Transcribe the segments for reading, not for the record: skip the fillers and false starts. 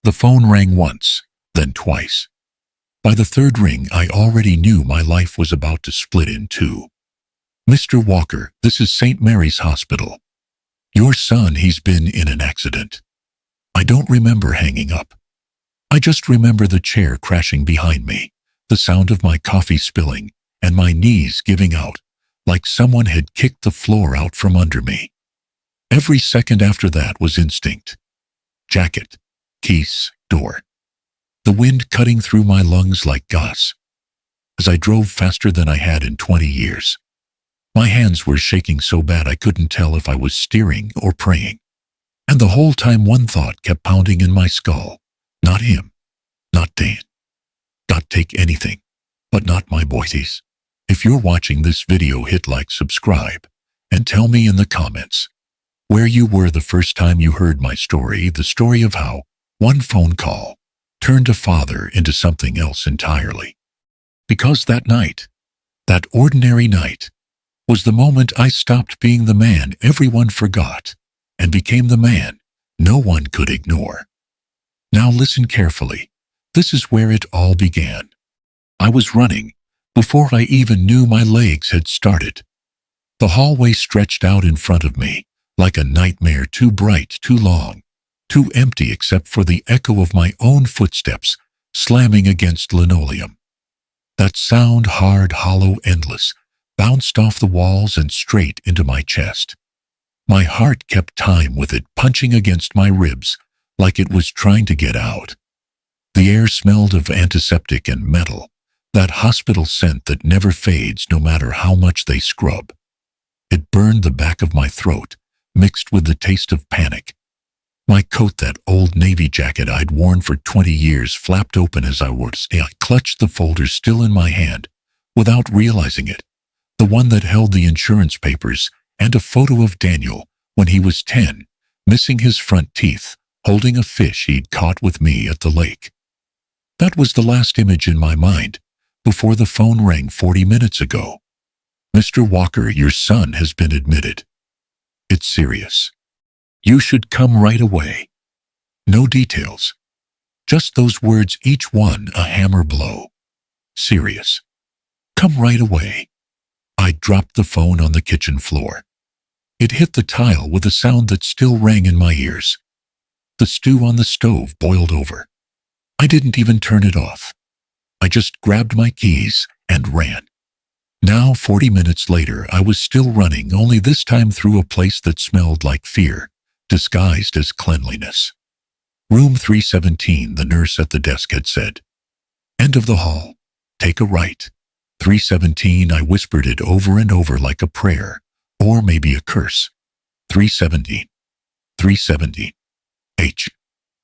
The phone rang once, then twice. By the third ring, I already knew my life was about to split in two. "Mr. Walker, this is St. Mary's Hospital. Your son, he's been in an accident." I don't remember hanging up. I just remember the chair crashing behind me, the sound of my coffee spilling, and my knees giving out, like someone had kicked the floor out from under me. Every second after that was instinct. Jacket, keys, door. The wind cutting through my lungs like gas. As I drove faster than I had in 20 years. My hands were shaking so bad I couldn't tell if I was steering or praying. And the whole time one thought kept pounding in my skull. Not him. Not Dan. God take anything, but not my boys. If you're watching this video, hit like, subscribe, and tell me in the comments where you were the first time you heard my story, the story of how one phone call turned a father into something else entirely. Because that night, that ordinary night, was the moment I stopped being the man everyone forgot and became the man no one could ignore. Now listen carefully. This is where it all began. I was running before I even knew my legs had started. The hallway stretched out in front of me like a nightmare, too bright, too long, too empty except for the echo of my own footsteps slamming against linoleum. That sound, hard, hollow, endless, bounced off the walls and straight into my chest. My heart kept time with it, punching against my ribs like it was trying to get out. The air smelled of antiseptic and metal, that hospital scent that never fades no matter how much they scrub. It burned the back of my throat, mixed with the taste of panic. My coat, that old Navy jacket I'd worn for 20 years, flapped open as I was. I clutched the folder still in my hand, without realizing it, the one that held the insurance papers and a photo of Daniel when he was 10, missing his front teeth, holding a fish he'd caught with me at the lake. That was the last image in my mind before the phone rang 40 minutes ago. "Mr. Walker, your son has been admitted. It's serious. You should come right away." No details. Just those words, each one a hammer blow. Serious. Come right away. I dropped the phone on the kitchen floor. It hit the tile with a sound that still rang in my ears. The stew on the stove boiled over. I didn't even turn it off. I just grabbed my keys and ran. Now, 40 minutes later, I was still running, only this time through a place that smelled like fear, disguised as cleanliness. "Room 317, the nurse at the desk had said. "End of the hall. Take a right." 317, I whispered it over and over like a prayer, or maybe a curse. 317. 317.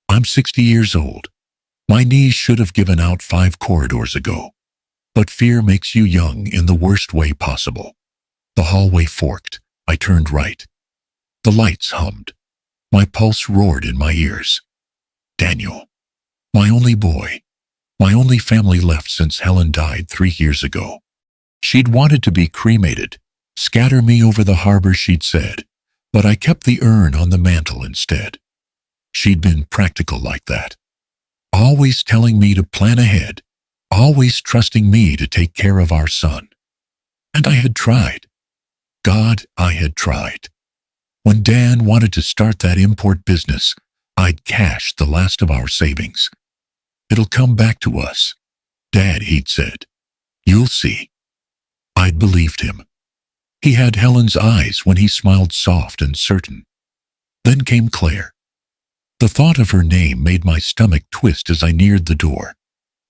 I'm 60 years old. My knees should have given out 5 corridors ago. But fear makes you young in the worst way possible. The hallway forked. I turned right. The lights hummed. My pulse roared in my ears. Daniel. My only boy. My only family left since Helen died 3 years ago. She'd wanted to be cremated, scatter me over the harbor, she'd said, but I kept the urn on the mantel instead. She'd been practical like that. Always telling me to plan ahead, always trusting me to take care of our son. And I had tried. God, I had tried. When Dan wanted to start that import business, I'd cashed the last of our savings. "It'll come back to us, Dad," he'd said. "You'll see." I'd believed him. He had Helen's eyes when he smiled, soft and certain. Then came Claire. The thought of her name made my stomach twist as I neared the door.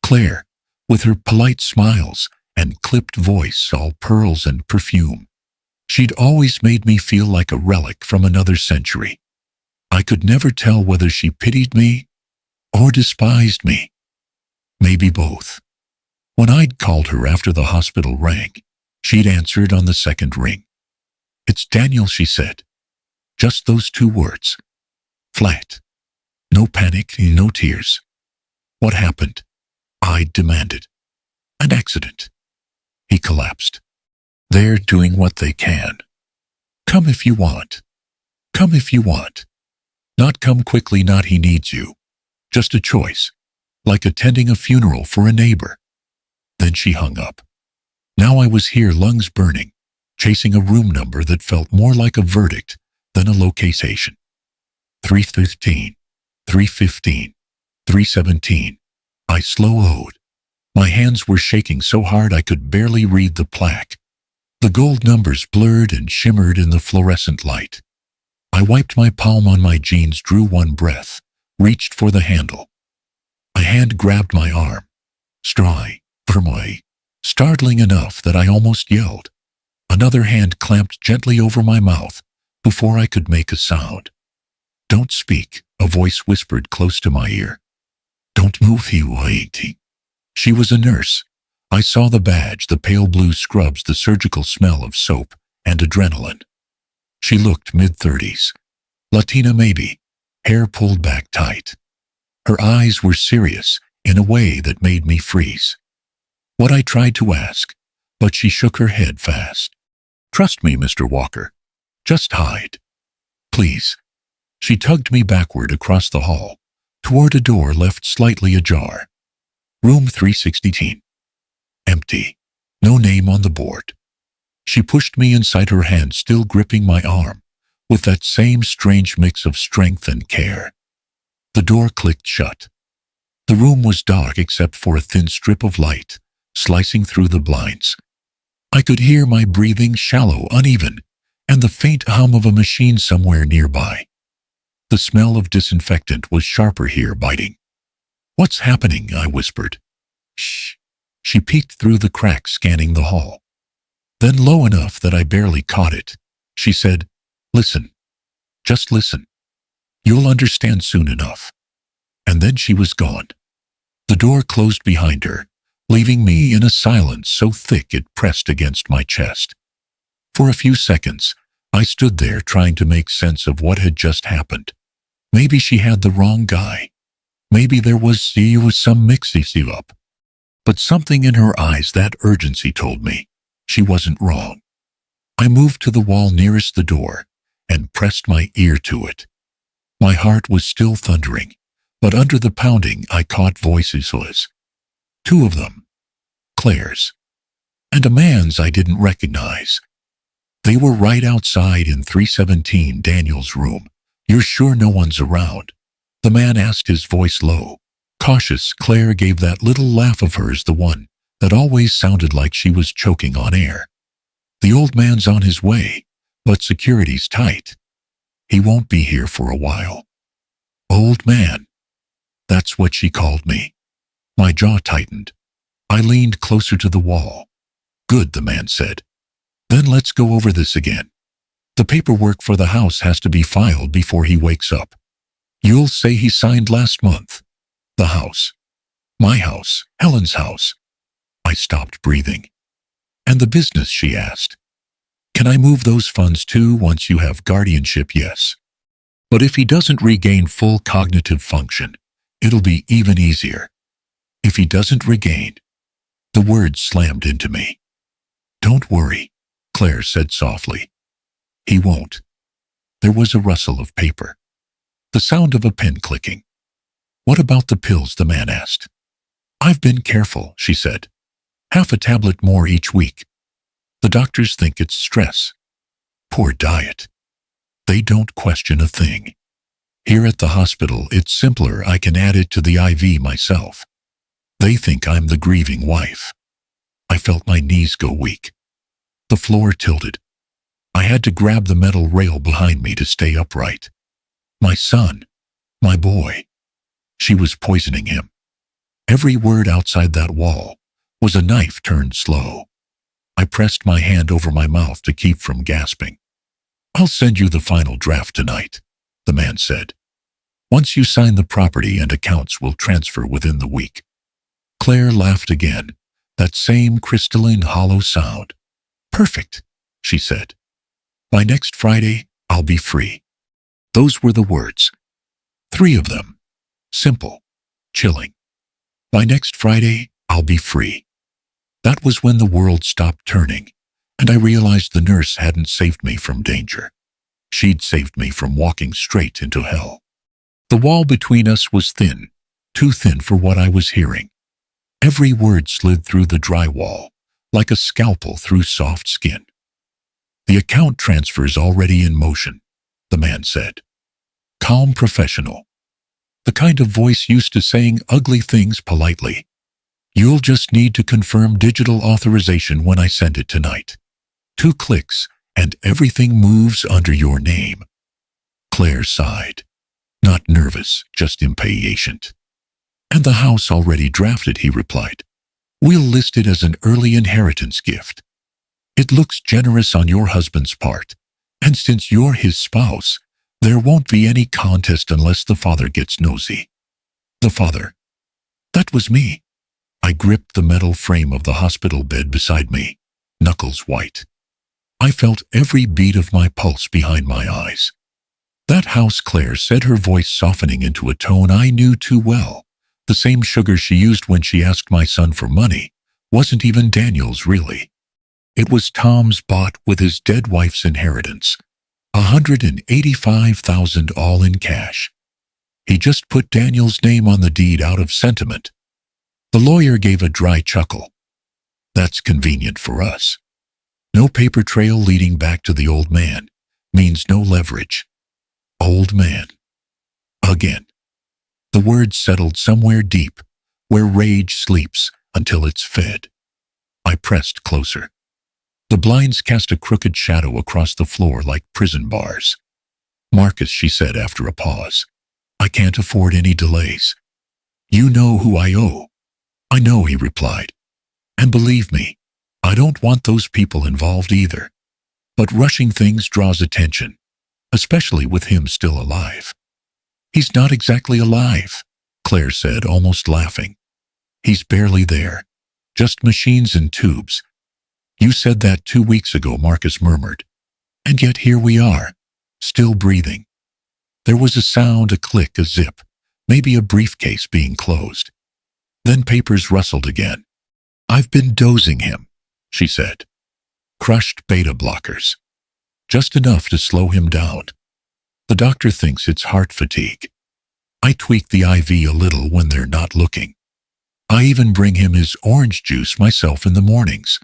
Claire, with her polite smiles and clipped voice, all pearls and perfume. She'd always made me feel like a relic from another century. I could never tell whether she pitied me or despised me. Maybe both. When I'd called her after the hospital rang, she'd answered on the second ring. "It's Daniel," she said. Just those 2 words. Flat. No panic, no tears. "What happened?" I demanded. "An accident." He collapsed. "They're doing what they can. Come if you want. Come if you want. Not come quickly, not he needs you. Just a choice, like attending a funeral for a neighbor. Then she hung up. Now I was here, lungs burning, chasing a room number that felt more like a verdict than a location. 315, 315, 317. I slow-owed. My hands were shaking so hard I could barely read the plaque. The gold numbers blurred and shimmered in the fluorescent light. I wiped my palm on my jeans, drew one breath, reached for the handle. A hand grabbed my arm. Firmly, startling enough that I almost yelled. Another hand clamped gently over my mouth before I could make a sound. "Don't speak," a voice whispered close to my ear. "Don't move, he." She was a nurse. I saw the badge, the pale blue scrubs, the surgical smell of soap and adrenaline. She looked mid-30s. Latina maybe, hair pulled back tight. Her eyes were serious in a way that made me freeze. What I tried to ask, but she shook her head fast. "Trust me, Mr. Walker. Just hide. Please." She tugged me backward across the hall, toward a door left slightly ajar. Room 316. Empty. No name on the board. She pushed me inside, her hand still gripping my arm, with that same strange mix of strength and care. The door clicked shut. The room was dark except for a thin strip of light slicing through the blinds. I could hear my breathing, shallow, uneven, and the faint hum of a machine somewhere nearby. The smell of disinfectant was sharper here, biting. "What's happening?" I whispered. "Shh." She peeked through the crack, scanning the hall. Then, low enough that I barely caught it, she said, "Listen. Just listen. You'll understand soon enough." And then she was gone. The door closed behind her, leaving me in a silence so thick it pressed against my chest. For a few seconds, I stood there trying to make sense of what had just happened. Maybe she had the wrong guy. Maybe there was some mix-up. But something in her eyes, that urgency, told me she wasn't wrong. I moved to the wall nearest the door and pressed my ear to it. My heart was still thundering, but under the pounding I caught voices. Two of them. Claire's. And a man's I didn't recognize. They were right outside in 317, Daniel's room. "You're sure no one's around?" the man asked, his voice low, cautious. Claire gave that little laugh of hers, the one that always sounded like she was choking on air. "The old man's on his way, but security's tight. He won't be here for a while." Old man. That's what she called me. My jaw tightened. I leaned closer to the wall. "Good," the man said. "Then let's go over this again. The paperwork for the house has to be filed before he wakes up. You'll say he signed last month. The house. My house, Helen's house." I stopped breathing. "And the business?" she asked. "Can I move those funds too once you have guardianship?" "Yes. But if he doesn't regain full cognitive function, it'll be even easier." "If he doesn't regain..." The words slammed into me. "Don't worry," Claire said softly. "He won't." There was a rustle of paper. The sound of a pen clicking. "What about the pills?" the man asked. "I've been careful," she said. "Half a tablet more each week. The doctors think it's stress. Poor diet. They don't question a thing. Here at the hospital, it's simpler. I can add it to the IV myself. They think I'm the grieving wife." I felt my knees go weak. The floor tilted. I had to grab the metal rail behind me to stay upright. My son. My boy. She was poisoning him. Every word outside that wall was a knife turned slow. I pressed my hand over my mouth to keep from gasping. "I'll send you the final draft tonight," the man said. "Once you sign, the property and accounts will transfer within the week." Claire laughed again, that same crystalline, hollow sound. "Perfect," she said. "By next Friday, I'll be free." Those were the words. 3 of them. Simple. Chilling. By next Friday, I'll be free. That was when the world stopped turning, and I realized the nurse hadn't saved me from danger. She'd saved me from walking straight into hell. The wall between us was thin, too thin for what I was hearing. Every word slid through the drywall, like a scalpel through soft skin. The account transfer's already in motion, the man said. Calm, professional. The kind of voice used to saying ugly things politely. You'll just need to confirm digital authorization when I send it tonight. 2 clicks, and everything moves under your name. Claire sighed. Not nervous, just impatient. And the house already drafted, he replied. We'll list it as an early inheritance gift. It looks generous on your husband's part, and since you're his spouse, there won't be any contest unless the father gets nosy. The father. That was me. I gripped the metal frame of the hospital bed beside me, knuckles white. I felt every beat of my pulse behind my eyes. That house, Claire said, her voice softening into a tone I knew too well. The same sugar she used when she asked my son for money wasn't even Daniel's, really. It was Tom's bought with his dead wife's inheritance. $185,000 all in cash. He just put Daniel's name on the deed out of sentiment. The lawyer gave a dry chuckle. That's convenient for us. No paper trail leading back to the old man means no leverage. Old man. Again. The word settled somewhere deep, where rage sleeps until it's fed. I pressed closer. The blinds cast a crooked shadow across the floor like prison bars. Marcus, she said after a pause, I can't afford any delays. You know who I owe. I know, he replied. And believe me, I don't want those people involved either. But rushing things draws attention, especially with him still alive. He's not exactly alive, Claire said, almost laughing. He's barely there, just machines and tubes. You said that 2 weeks ago, Marcus murmured. And yet here we are, still breathing. There was a sound, a click, a zip, maybe a briefcase being closed. Then papers rustled again. I've been dosing him, she said. Crushed beta blockers. Just enough to slow him down. The doctor thinks it's heart fatigue. I tweak the IV a little when they're not looking. I even bring him his orange juice myself in the mornings.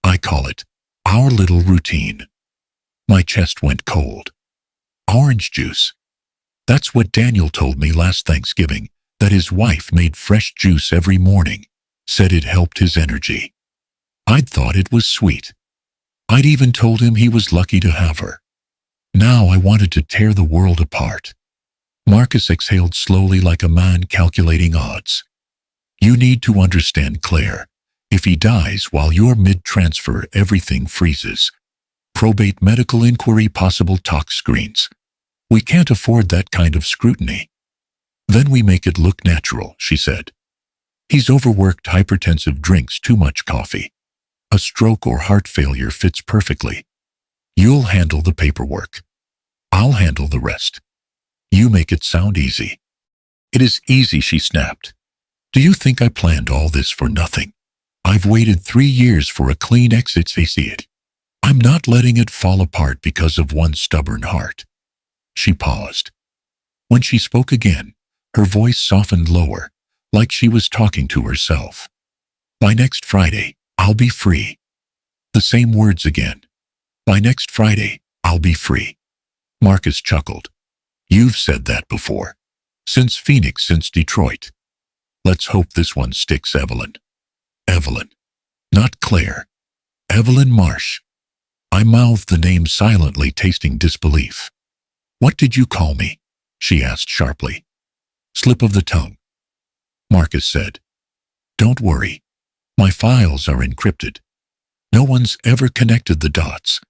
I call it our little routine. My chest went cold. Orange juice. That's what Daniel told me last Thanksgiving, that his wife made fresh juice every morning, said it helped his energy. I'd thought it was sweet. I'd even told him he was lucky to have her. Now I wanted to tear the world apart. Marcus exhaled slowly like a man calculating odds. You need to understand, Claire. If he dies while you're mid-transfer, everything freezes. Probate, medical inquiry, possible tox screens. We can't afford that kind of scrutiny. Then we make it look natural, she said. He's overworked, hypertensive, drinks too much coffee. A stroke or heart failure fits perfectly. You'll handle the paperwork. I'll handle the rest. You make it sound easy. It is easy, she snapped. Do you think I planned all this for nothing? I've waited 3 years for a clean exit, see it. I'm not letting it fall apart because of one stubborn heart. She paused. When she spoke again, her voice softened lower, like she was talking to herself. By next Friday, I'll be free. The same words again. By next Friday, I'll be free. Marcus chuckled. You've said that before. Since Phoenix, since Detroit. Let's hope this one sticks, Evelyn. Evelyn. Not Claire. Evelyn Marsh. I mouthed the name silently, tasting disbelief. What did you call me? She asked sharply. Slip of the tongue. Marcus said. Don't worry. My files are encrypted. No one's ever connected the dots.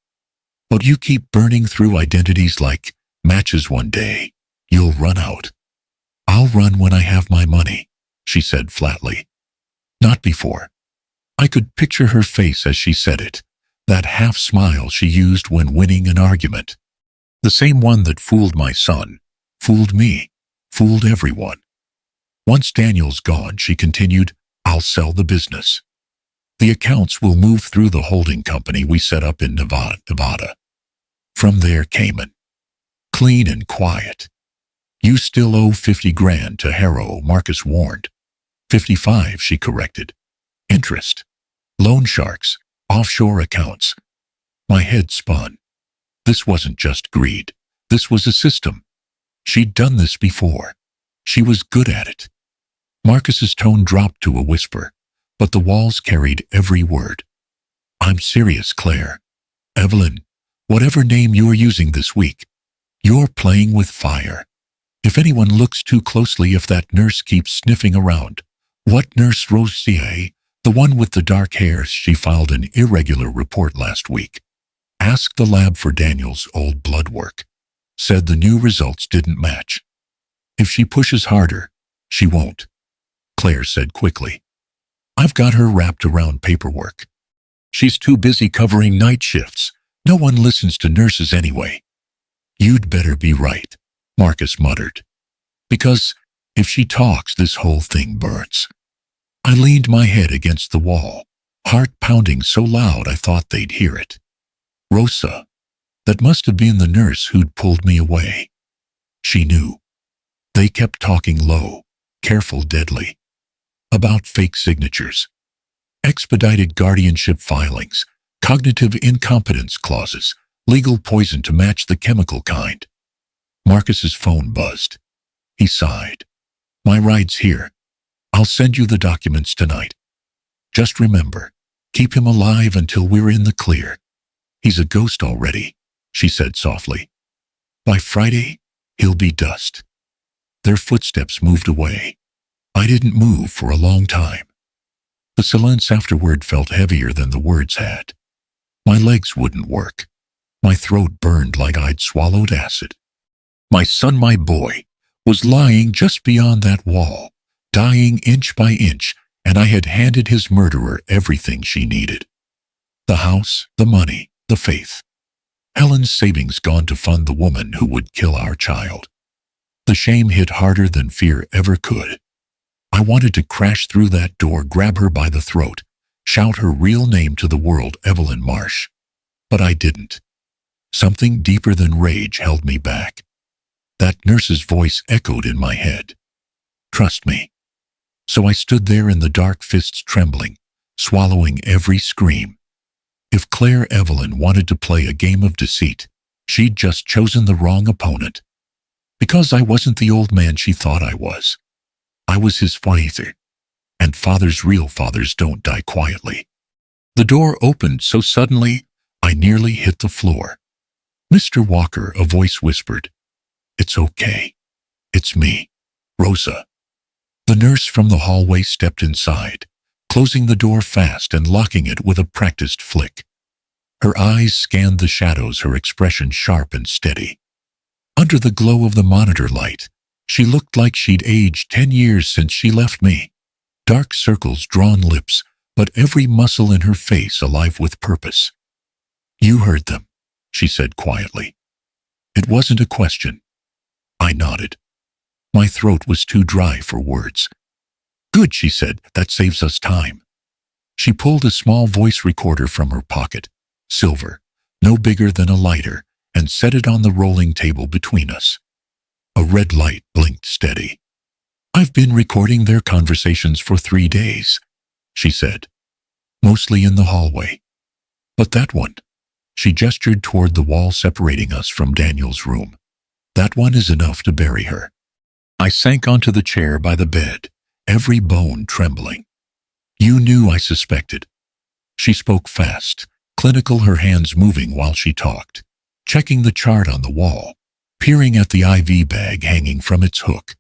But you keep burning through identities like matches one day. You'll run out. I'll run when I have my money, she said flatly. Not before. I could picture her face as she said it, that half smile she used when winning an argument. The same one that fooled my son, fooled me, fooled everyone. Once Daniel's gone, she continued, I'll sell the business. The accounts will move through the holding company we set up in Nevada. From there, Cayman. Clean and quiet. You still owe 50 grand to Harrow, Marcus warned. 55, she corrected. Interest. Loan sharks. Offshore accounts. My head spun. This wasn't just greed. This was a system. She'd done this before. She was good at it. Marcus's tone dropped to a whisper, but the walls carried every word. I'm serious, Claire. Evelyn, whatever name you're using this week, you're playing with fire. If anyone looks too closely, if that nurse keeps sniffing around, what nurse? Rosier, the one with the dark hair, she filed an irregular report last week. Asked the lab for Daniel's old blood work. Said the new results didn't match. If she pushes harder, she won't, Claire said quickly. I've got her wrapped around paperwork. She's too busy covering night shifts. No one listens to nurses anyway. You'd better be right, Marcus muttered. Because if she talks, this whole thing burns. I leaned my head against the wall, heart pounding so loud I thought they'd hear it. Rosa. That must have been the nurse who'd pulled me away. She knew. They kept talking low, careful, deadly. About fake signatures, expedited guardianship filings, cognitive incompetence clauses, legal poison to match the chemical kind. Marcus's phone buzzed. He sighed. My ride's here. I'll send you the documents tonight. Just remember, keep him alive until we're in the clear. He's a ghost already, she said softly. By Friday, he'll be dust. Their footsteps moved away. I didn't move for a long time. The silence afterward felt heavier than the words had. My legs wouldn't work. My throat burned like I'd swallowed acid. My son, my boy, was lying just beyond that wall, dying inch by inch, and I had handed his murderer everything she needed. The house, the money, the faith. Helen's savings gone to fund the woman who would kill our child. The shame hit harder than fear ever could. I wanted to crash through that door, grab her by the throat, shout her real name to the world, Evelyn Marsh. But I didn't. Something deeper than rage held me back. That nurse's voice echoed in my head. Trust me. So I stood there in the dark, fists trembling, swallowing every scream. If Claire Evelyn wanted to play a game of deceit, she'd just chosen the wrong opponent. Because I wasn't the old man she thought I was. I was his father. And fathers, real fathers, don't die quietly. The door opened so suddenly, I nearly hit the floor. Mr. Walker, a voice whispered. It's okay. It's me, Rosa. The nurse from the hallway stepped inside, closing the door fast and locking it with a practiced flick. Her eyes scanned the shadows, her expression sharp and steady. Under the glow of the monitor light, she looked like she'd aged 10 years since she left me. Dark circles, drawn lips, but every muscle in her face alive with purpose. You heard them, she said quietly. It wasn't a question. I nodded. My throat was too dry for words. Good, she said, that saves us time. She pulled a small voice recorder from her pocket, silver, no bigger than a lighter, and set it on the rolling table between us. A red light blinked steady. I've been recording their conversations for 3 days, she said, mostly in the hallway. But that one, she gestured toward the wall separating us from Daniel's room. That one is enough to bury her. I sank onto the chair by the bed, every bone trembling. You knew I suspected. She spoke fast, clinical, her hands moving while she talked, checking the chart on the wall, peering at the IV bag hanging from its hook.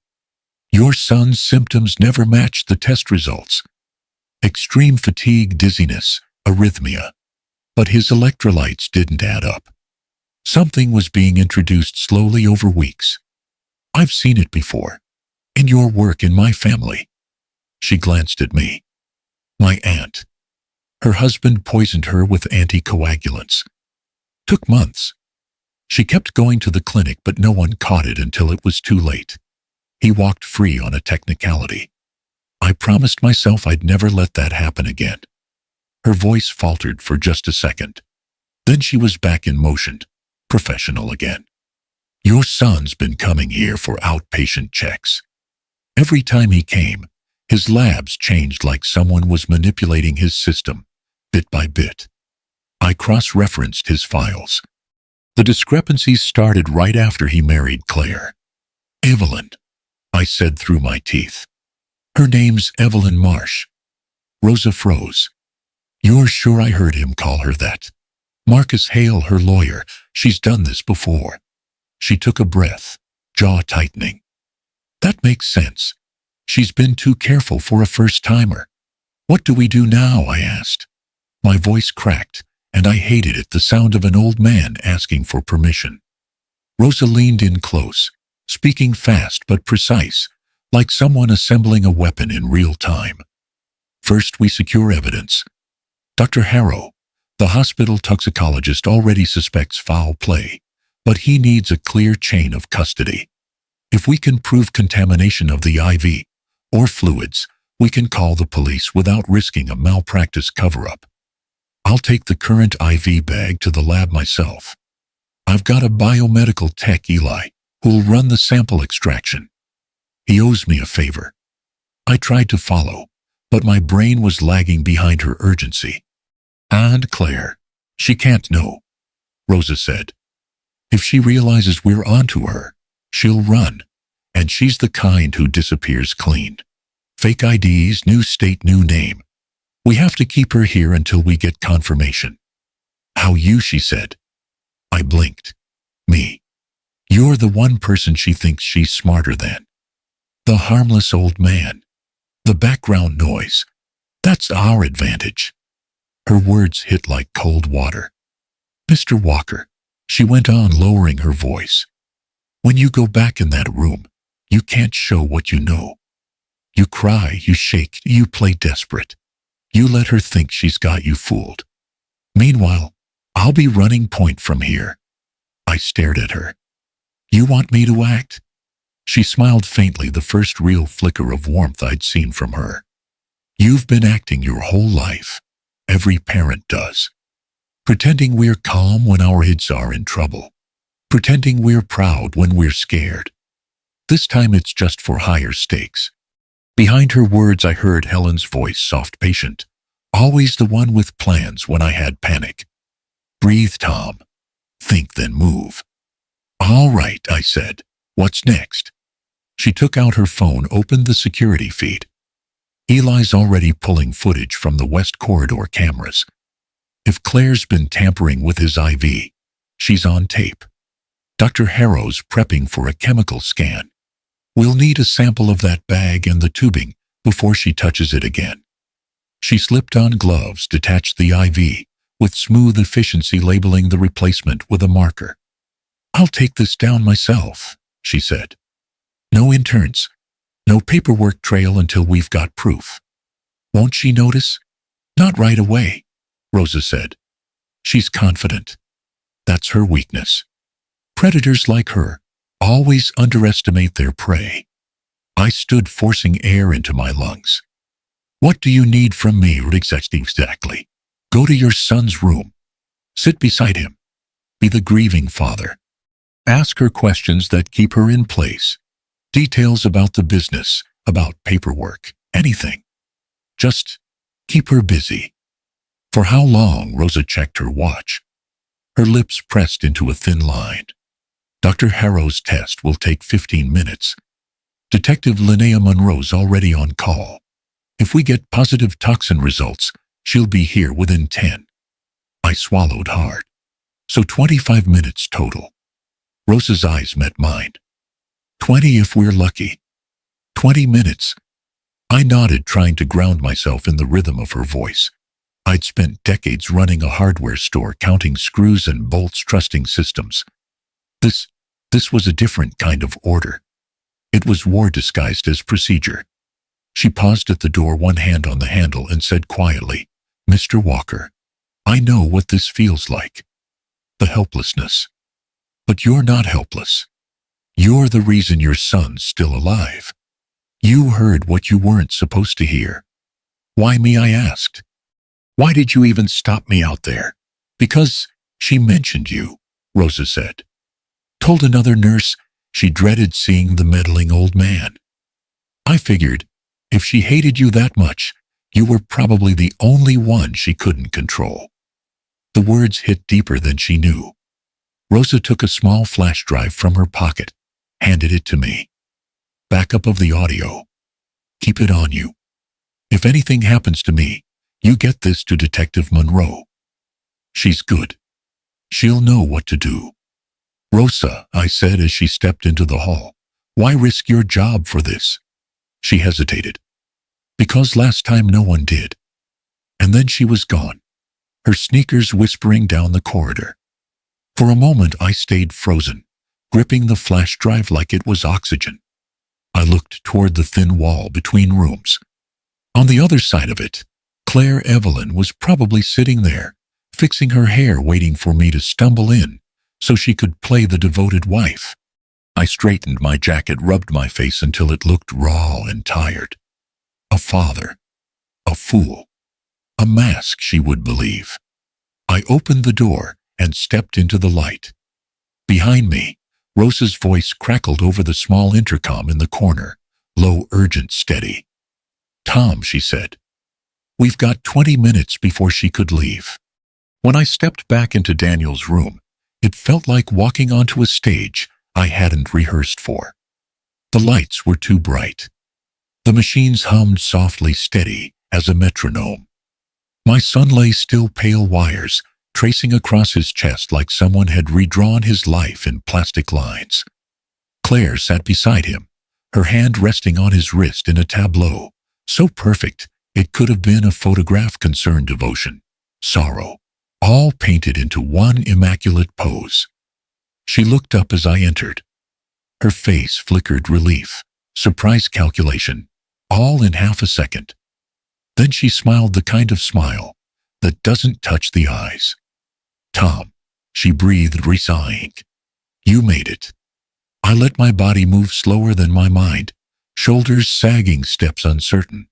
Your son's symptoms never matched the test results. Extreme fatigue, dizziness, arrhythmia. But his electrolytes didn't add up. Something was being introduced slowly over weeks. I've seen it before. In your work, in my family. She glanced at me. My aunt. Her husband poisoned her with anticoagulants. Took months. She kept going to the clinic, but no one caught it until it was too late. He walked free on a technicality. I promised myself I'd never let that happen again. Her voice faltered for just a second. Then she was back in motion, professional again. Your son's been coming here for outpatient checks. Every time he came, his labs changed like someone was manipulating his system, bit by bit. I cross-referenced his files. The discrepancies started right after he married Claire. Evelyn, I said through my teeth. Her name's Evelyn Marsh. Rosa froze. You're sure I heard him call her that? Marcus Hale, her lawyer, she's done this before. She took a breath, jaw tightening. That makes sense. She's been too careful for a first-timer. What do we do now? I asked. My voice cracked, and I hated it, the sound of an old man asking for permission. Rosa leaned in close, speaking fast but precise, like someone assembling a weapon in real time. First, we secure evidence. Dr. Harrow, the hospital toxicologist, already suspects foul play, but he needs a clear chain of custody. If we can prove contamination of the IV or fluids, we can call the police without risking a malpractice cover-up. I'll take the current IV bag to the lab myself. I've got a biomedical tech, Eli, who'll run the sample extraction. He owes me a favor. I tried to follow, but my brain was lagging behind her urgency. And Claire, she can't know, Rosa said. If she realizes we're onto her, she'll run, and she's the kind who disappears clean. Fake IDs, new state, new name. We have to keep her here until we get confirmation. How you, she said. I blinked. Me. You're the one person she thinks she's smarter than. The harmless old man. The background noise. That's our advantage. Her words hit like cold water. Mr. Walker, she went on, lowering her voice. When you go back in that room, you can't show what you know. You cry, you shake, you play desperate. You let her think she's got you fooled. Meanwhile, I'll be running point from here. I stared at her. You want me to act? She smiled faintly, the first real flicker of warmth I'd seen from her. You've been acting your whole life. Every parent does. Pretending we're calm when our kids are in trouble. Pretending we're proud when we're scared. This time it's just for higher stakes. Behind her words I heard Helen's voice, soft, patient. Always the one with plans when I had panic. Breathe, Tom. Think, then move. All right, I said. What's next? She took out her phone, opened the security feed. Eli's already pulling footage from the West Corridor cameras. If Claire's been tampering with his IV, she's on tape. Dr. Harrow's prepping for a chemical scan. We'll need a sample of that bag and the tubing before she touches it again. She slipped on gloves, detached the IV, with smooth efficiency, labeling the replacement with a marker. I'll take this down myself, she said. No interns, no paperwork trail until we've got proof. Won't she notice? Not right away, Rosa said. She's confident. That's her weakness. Predators like her always underestimate their prey. I stood, forcing air into my lungs. What do you need from me? Exactly. Go to your son's room. Sit beside him. Be the grieving father. Ask her questions that keep her in place. Details about the business, about paperwork, anything. Just keep her busy. For how long? Rosa checked her watch. Her lips pressed into a thin line. Dr. Harrow's test will take 15 minutes. Detective Linnea Monroe's already on call. If we get positive toxin results, she'll be here within 10. I swallowed hard. So 25 minutes total. Rosa's eyes met mine. 20 if we're lucky. 20 minutes. I nodded, trying to ground myself in the rhythm of her voice. I'd spent decades running a hardware store, counting screws and bolts, trusting systems. This was a different kind of order. It was war disguised as procedure. She paused at the door, one hand on the handle, and said quietly, Mr. Walker, I know what this feels like. The helplessness. But you're not helpless. You're the reason your son's still alive. You heard what you weren't supposed to hear. Why me? I asked. Why did you even stop me out there? Because she mentioned you, Rosa said. Told another nurse she dreaded seeing the meddling old man. I figured, if she hated you that much, you were probably the only one she couldn't control. The words hit deeper than she knew. Rosa took a small flash drive from her pocket, handed it to me. Backup of the audio. Keep it on you. If anything happens to me, you get this to Detective Monroe. She's good. She'll know what to do. Rosa, I said as she stepped into the hall, why risk your job for this? She hesitated. Because last time no one did. And then she was gone, her sneakers whispering down the corridor. For a moment I stayed frozen, gripping the flash drive like it was oxygen. I looked toward the thin wall between rooms. On the other side of it, Claire Evelyn was probably sitting there, fixing her hair, waiting for me to stumble in so she could play the devoted wife. I straightened my jacket, rubbed my face until it looked raw and tired. A father. A fool. A mask she would believe. I opened the door and stepped into the light. Behind me, Rosa's voice crackled over the small intercom in the corner, low, urgent, steady. Tom, she said. We've got 20 minutes before she could leave. When I stepped back into Daniel's room, it felt like walking onto a stage I hadn't rehearsed for. The lights were too bright. The machines hummed softly, steady as a metronome. My son lay still, pale wires tracing across his chest like someone had redrawn his life in plastic lines. Claire sat beside him, her hand resting on his wrist in a tableau, so perfect it could have been a photograph. Concern, devotion, sorrow, all painted into one immaculate pose. She looked up as I entered. Her face flickered relief, surprise, calculation, all in half a second. Then she smiled, the kind of smile that doesn't touch the eyes. Tom, she breathed, resighing. You made it. I let my body move slower than my mind, shoulders sagging, steps uncertain.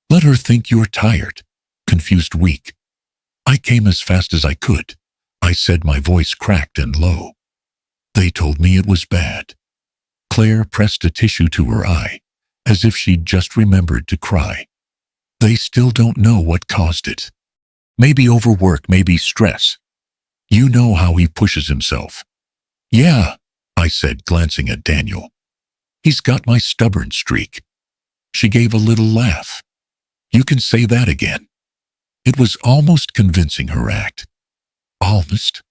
Let her think you're tired, confused, weak. I came as fast as I could, I said, my voice cracked and low. They told me it was bad. Claire pressed a tissue to her eye, as if she'd just remembered to cry. They still don't know what caused it. Maybe overwork, maybe stress. You know how he pushes himself. Yeah, I said, glancing at Daniel. He's got my stubborn streak. She gave a little laugh. You can say that again. It was almost convincing, her act. Almost.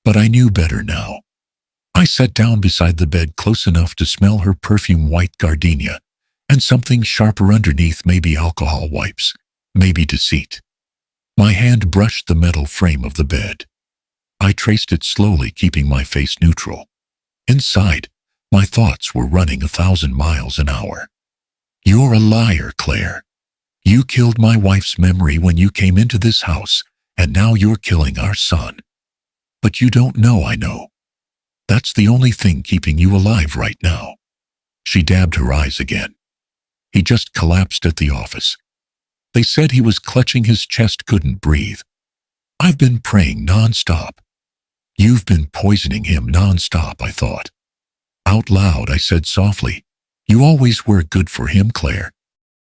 But I knew better now. I sat down beside the bed, close enough to smell her perfume, white gardenia, and something sharper underneath, maybe alcohol wipes, maybe deceit. My hand brushed the metal frame of the bed. I traced it slowly, keeping my face neutral. Inside, my thoughts were running 1,000 miles an hour. You're a liar, Claire. You killed my wife's memory when you came into this house, and now you're killing our son. But you don't know I know. That's the only thing keeping you alive right now. She dabbed her eyes again. He just collapsed at the office. They said he was clutching his chest, couldn't breathe. I've been praying nonstop. You've been poisoning him nonstop, I thought. Out loud, I said softly, you always were good for him, Claire.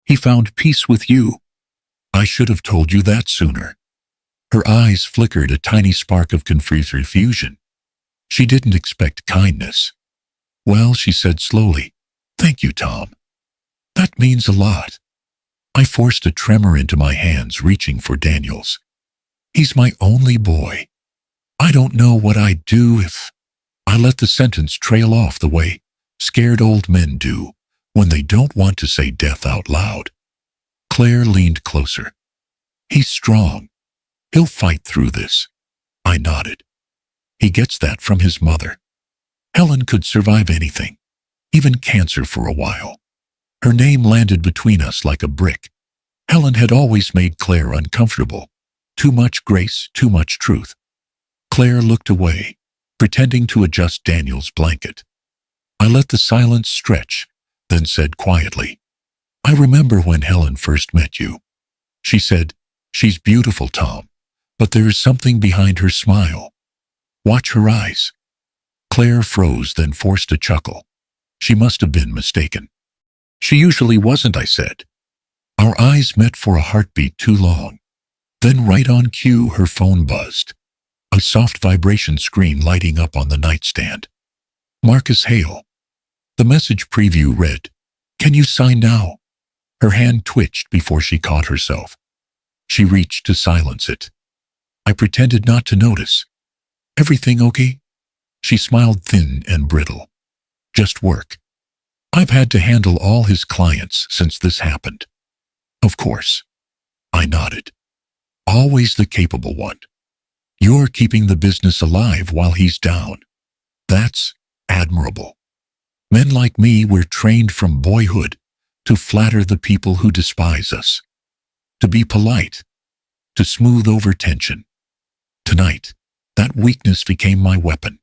He found peace with you. I should have told you that sooner. Her eyes flickered, a tiny spark of confusion. She didn't expect kindness. Well, she said slowly, thank you, Tom. That means a lot. I forced a tremor into my hands, reaching for Daniel's. He's my only boy. I don't know what I'd do if I let the sentence trail off the way scared old men do when they don't want to say death out loud. Claire leaned closer. He's strong. He'll fight through this. I nodded. He gets that from his mother. Helen could survive anything, even cancer, for a while. Her name landed between us like a brick. Helen had always made Claire uncomfortable. Too much grace, too much truth. Claire looked away, pretending to adjust Daniel's blanket. I let the silence stretch, then said quietly, I remember when Helen first met you. She said, she's beautiful, Tom, but there is something behind her smile. Watch her eyes. Claire froze, then forced a chuckle. She must have been mistaken. She usually wasn't, I said. Our eyes met for a heartbeat too long. Then right on cue, her phone buzzed. A soft vibration screen lighting up on the nightstand. Marcus Hale. The message preview read, "Can you sign now?" Her hand twitched before she caught herself. She reached to silence it. I pretended not to notice. "Everything okay?" She smiled, thin and brittle. "Just work. I've had to handle all his clients since this happened." "Of course." I nodded. "Always the capable one. You're keeping the business alive while he's down. That's admirable. Men like me, we're trained from boyhood to flatter the people who despise us, to be polite, to smooth over tension. Tonight, that weakness became my weapon."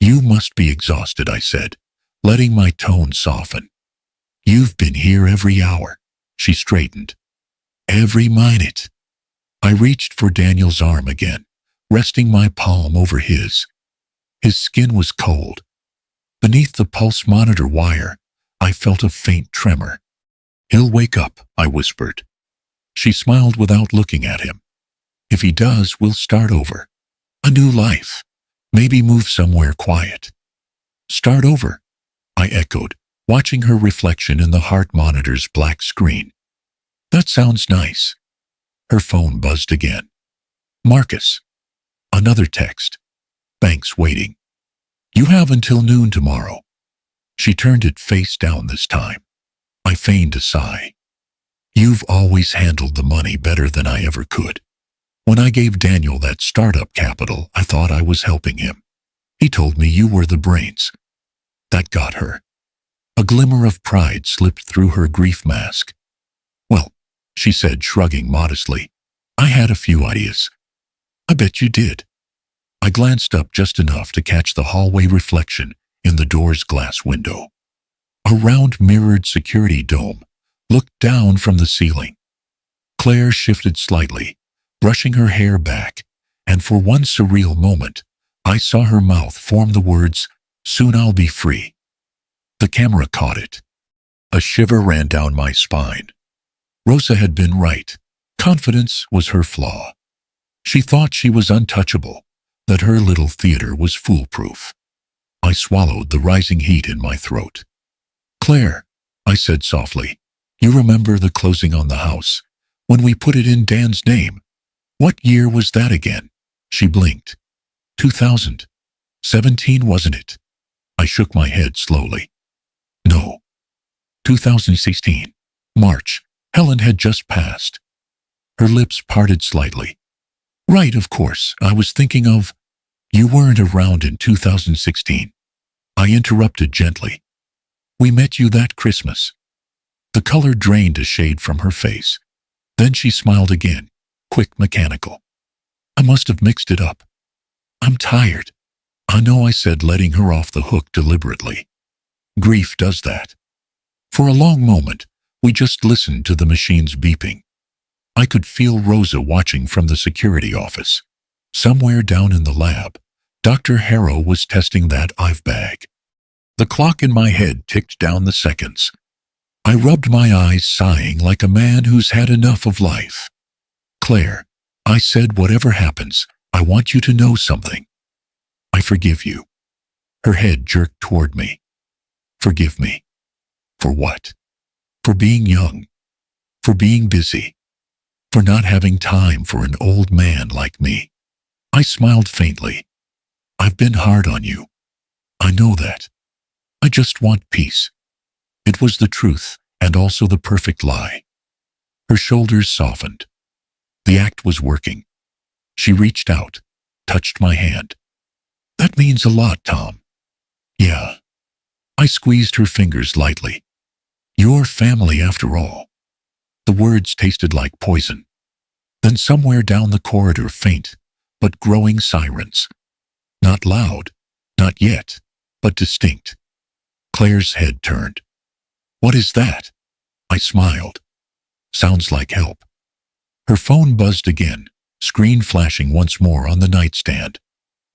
"You must be exhausted," I said, letting my tone soften. "You've been here every hour." She straightened. "Every minute." I reached for Daniel's arm again, resting my palm over his. His skin was cold. Beneath the pulse monitor wire, I felt a faint tremor. "He'll wake up," I whispered. She smiled without looking at him. "If he does, we'll start over. A new life. Maybe move somewhere quiet." "Start over," I echoed, watching her reflection in the heart monitor's black screen. "That sounds nice." Her phone buzzed again. "Marcus." Another text. "Bank's waiting. You have until noon tomorrow." She turned it face down this time. I feigned a sigh. "You've always handled the money better than I ever could. When I gave Daniel that startup capital, I thought I was helping him. He told me you were the brains." That got her. A glimmer of pride slipped through her grief mask. "Well," she said, shrugging modestly, "I had a few ideas." "I bet you did." I glanced up just enough to catch the hallway reflection in the door's glass window. A round mirrored security dome looked down from the ceiling. Claire shifted slightly, brushing her hair back, and for one surreal moment, I saw her mouth form the words, "Soon I'll be free." The camera caught it. A shiver ran down my spine. Rosa had been right. Confidence was her flaw. She thought she was untouchable, that her little theater was foolproof. I swallowed the rising heat in my throat. "Claire," I said softly, "you remember the closing on the house, when we put it in Dan's name? What year was that again?" She blinked. 2017, wasn't it? I shook my head slowly. "No. 2016. March. Helen had just passed." Her lips parted slightly. "Right, of course. I was thinking of—" "You weren't around in 2016. I interrupted gently. "We met you that Christmas." The color drained a shade from her face. Then she smiled again, quick, mechanical. "I must have mixed it up. I'm tired." "I know," I said, letting her off the hook deliberately. Grief does that. For a long moment, we just listened to the machines beeping. I could feel Rosa watching from the security office. Somewhere down in the lab, Dr. Harrow was testing that IV bag. The clock in my head ticked down the seconds. I rubbed my eyes, sighing like a man who's had enough of life. "Claire," I said, "whatever happens, I want you to know something. I forgive you." Her head jerked toward me. "Forgive me? For what?" "For being young. For being busy. For not having time for an old man like me." I smiled faintly. "I've been hard on you. I know that. I just want peace." It was the truth, and also the perfect lie. Her shoulders softened. The act was working. She reached out, touched my hand. "That means a lot, Tom." "Yeah." I squeezed her fingers lightly. "Your family, after all." The words tasted like poison. Then somewhere down the corridor, faint, but growing sirens. Not loud, not yet, but distinct. Claire's head turned. "What is that?" I smiled. "Sounds like help." Her phone buzzed again, screen flashing once more on the nightstand.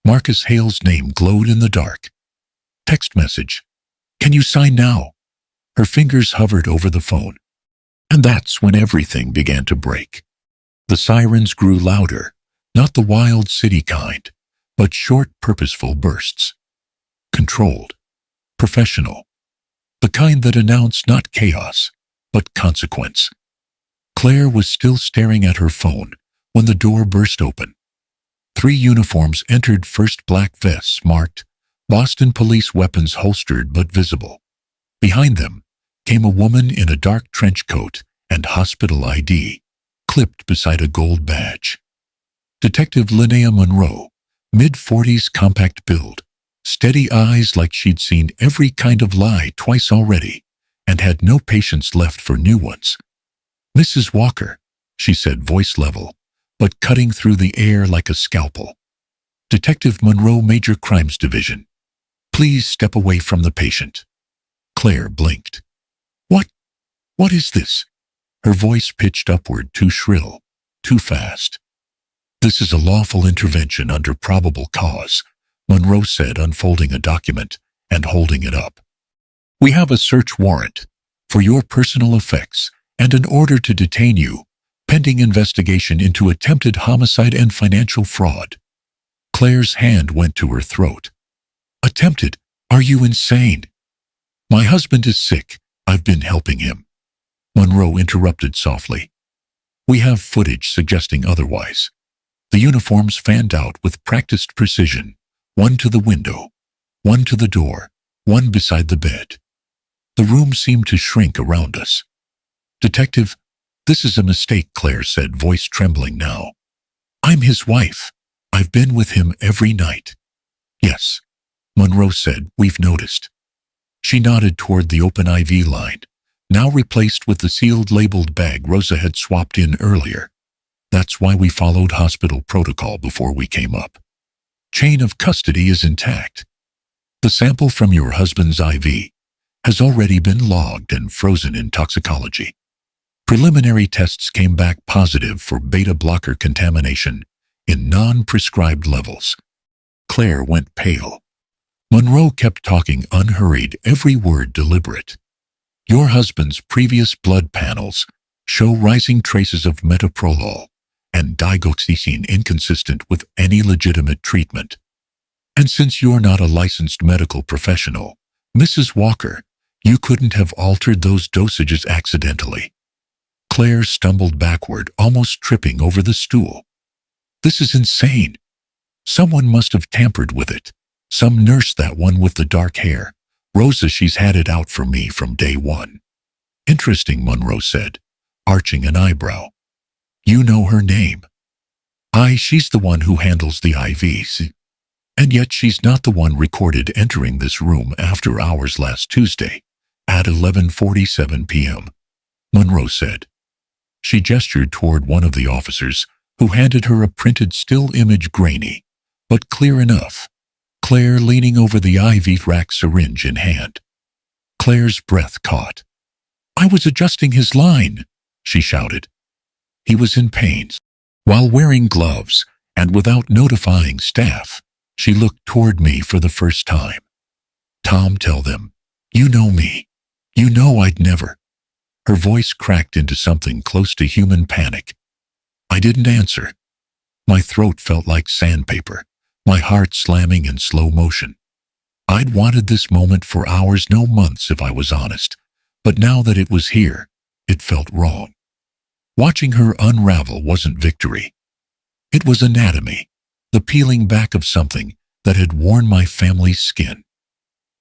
Marcus Hale's name glowed in the dark. Text message. Can you sign now? Her fingers hovered over the phone. And that's when everything began to break. The sirens grew louder, not the wild city kind, but short, purposeful bursts. Controlled. Professional. The kind that announced not chaos, but consequence. Claire was still staring at her phone when the door burst open. 3 uniforms entered, first black vests marked Boston Police, weapons holstered but visible. Behind them came a woman in a dark trench coat and hospital ID, clipped beside a gold badge. Detective Linnea Monroe, mid-40s, compact build, steady eyes like she'd seen every kind of lie twice already and had no patience left for new ones. Mrs. Walker, she said, voice level, but cutting through the air like a scalpel. Detective Monroe, Major Crimes Division. Please step away from the patient. Claire blinked. What is this? Her voice pitched upward, too shrill, too fast. This is a lawful intervention under probable cause, Monroe said, unfolding a document and holding it up. We have a search warrant for your personal effects and an order to detain you, pending investigation into attempted homicide and financial fraud. Claire's hand went to her throat. Attempted? Are you insane? My husband is sick. I've been helping him. Monroe interrupted softly. We have footage suggesting otherwise. The uniforms fanned out with practiced precision, one to the window, one to the door, one beside the bed. The room seemed to shrink around us. Detective, this is a mistake, Claire said, voice trembling now. I'm his wife. I've been with him every night. Yes, Monroe said, we've noticed. She nodded toward the open IV line, now replaced with the sealed labeled bag Rosa had swapped in earlier. That's why we followed hospital protocol before we came up. Chain of custody is intact. The sample from your husband's IV has already been logged and frozen in toxicology. Preliminary tests came back positive for beta blocker contamination in non-prescribed levels. Claire went pale. Monroe kept talking unhurried, every word deliberate. Your husband's previous blood panels show rising traces of metoprolol and digoxicine inconsistent with any legitimate treatment. And since you're not a licensed medical professional, Mrs. Walker, you couldn't have altered those dosages accidentally. Claire stumbled backward, almost tripping over the stool. This is insane. Someone must have tampered with it. Some nurse, that one with the dark hair. Rosa, she's had it out for me from day one. Interesting, Monroe said, arching an eyebrow. You know her name? She's the one who handles the IVs. And yet she's not the one recorded entering this room after hours last Tuesday at 11:47 p.m., Monroe said. She gestured toward one of the officers, who handed her a printed still image, grainy, but clear enough. Claire leaning over the IV rack, syringe in hand. Claire's breath caught. I was adjusting his line, she shouted. He was in pain. While wearing gloves and without notifying staff, she looked toward me for the first time. Tom, tell them. You know me. You know I'd never. Her voice cracked into something close to human panic. I didn't answer. My throat felt like sandpaper, my heart slamming in slow motion. I'd wanted this moment for hours, no months if I was honest, but now that it was here, it felt wrong. Watching her unravel wasn't victory. It was anatomy, the peeling back of something that had worn my family's skin.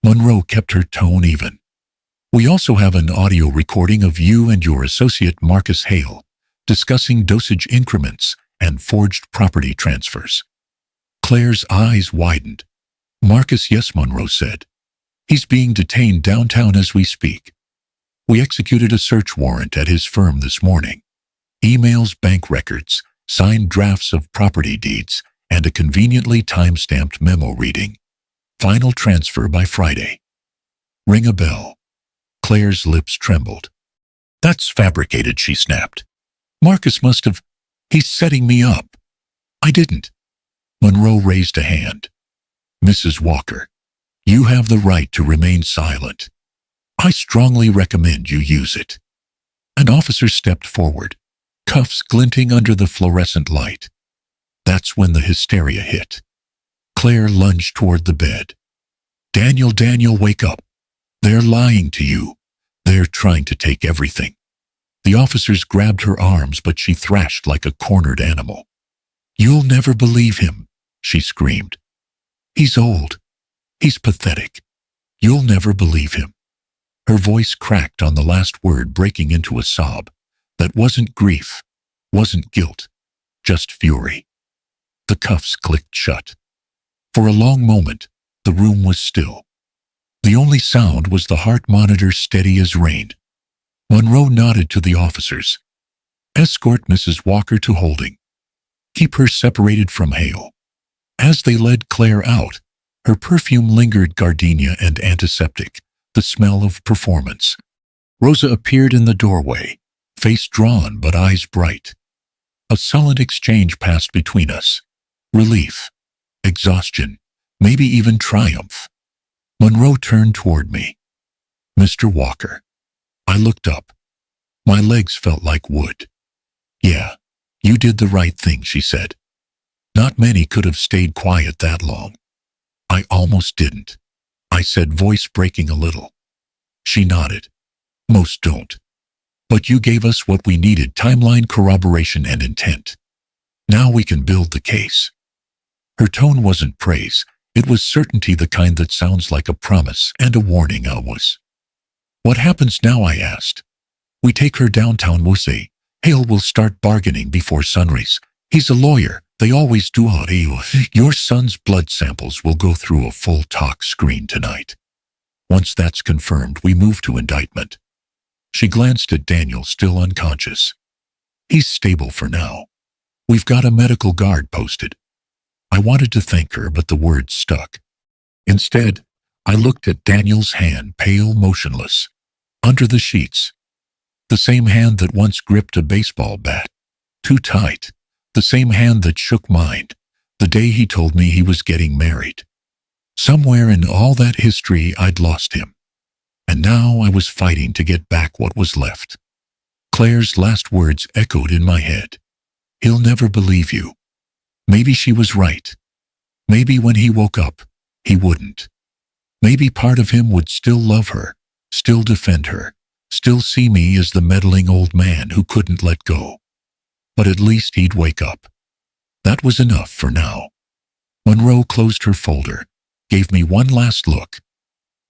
Monroe kept her tone even. We also have an audio recording of you and your associate Marcus Hale discussing dosage increments and forged property transfers. Claire's eyes widened. Marcus, yes, Monroe said. He's being detained downtown as we speak. We executed a search warrant at his firm this morning. Emails, bank records, signed drafts of property deeds, and a conveniently time-stamped memo reading. Final transfer by Friday. Ring a bell. Claire's lips trembled. That's fabricated, she snapped. Marcus must have. He's setting me up. I didn't. Monroe raised a hand. Mrs. Walker, You have the right to remain silent. I strongly recommend you use it." An officer stepped forward, cuffs glinting under the fluorescent light. That's when the hysteria hit. Claire lunged toward the bed. Daniel, wake up. They're lying to you. They're trying to take everything." The officers grabbed her arms, but she thrashed like a cornered animal. "You'll never believe him," she screamed. "He's old. He's pathetic. You'll never believe him." Her voice cracked on the last word, breaking into a sob. That wasn't grief, wasn't guilt, just fury. The cuffs clicked shut. For a long moment, the room was still. The only sound was the heart monitor, steady as rain. Monroe nodded to the officers. "Escort Mrs. Walker to holding. Keep her separated from Hale." As they led Claire out, her perfume lingered, gardenia and antiseptic, the smell of performance. Rosa appeared in the doorway, face drawn but eyes bright. A sullen exchange passed between us. Relief, exhaustion, maybe even triumph. Monroe turned toward me. "Mr. Walker." I looked up. My legs felt like wood. "Yeah, you did the right thing," she said. "Not many could have stayed quiet that long." "I almost didn't," I said, voice breaking a little. She nodded. "Most don't. But you gave us what we needed: timeline, corroboration, and intent. Now we can build the case." Her tone wasn't praise. It was certainty, the kind that sounds like a promise and a warning. "What happens now?" I asked. "We take her downtown, we'll say. Hale will start bargaining before sunrise. He's a lawyer. They always do. Your son's blood samples will go through a full tox screen tonight. Once that's confirmed, we move to indictment." She glanced at Daniel, still unconscious. "He's stable for now. We've got a medical guard posted." I wanted to thank her, but the words stuck. Instead, I looked at Daniel's hand, pale, motionless, under the sheets. The same hand that once gripped a baseball bat, too tight. The same hand that shook mine the day he told me he was getting married. Somewhere in all that history, I'd lost him. And now I was fighting to get back what was left. Claire's last words echoed in my head. "He'll never believe you." Maybe she was right. Maybe when he woke up, he wouldn't. Maybe part of him would still love her, still defend her, still see me as the meddling old man who couldn't let go. But at least he'd wake up. That was enough for now. Monroe closed her folder, gave me one last look.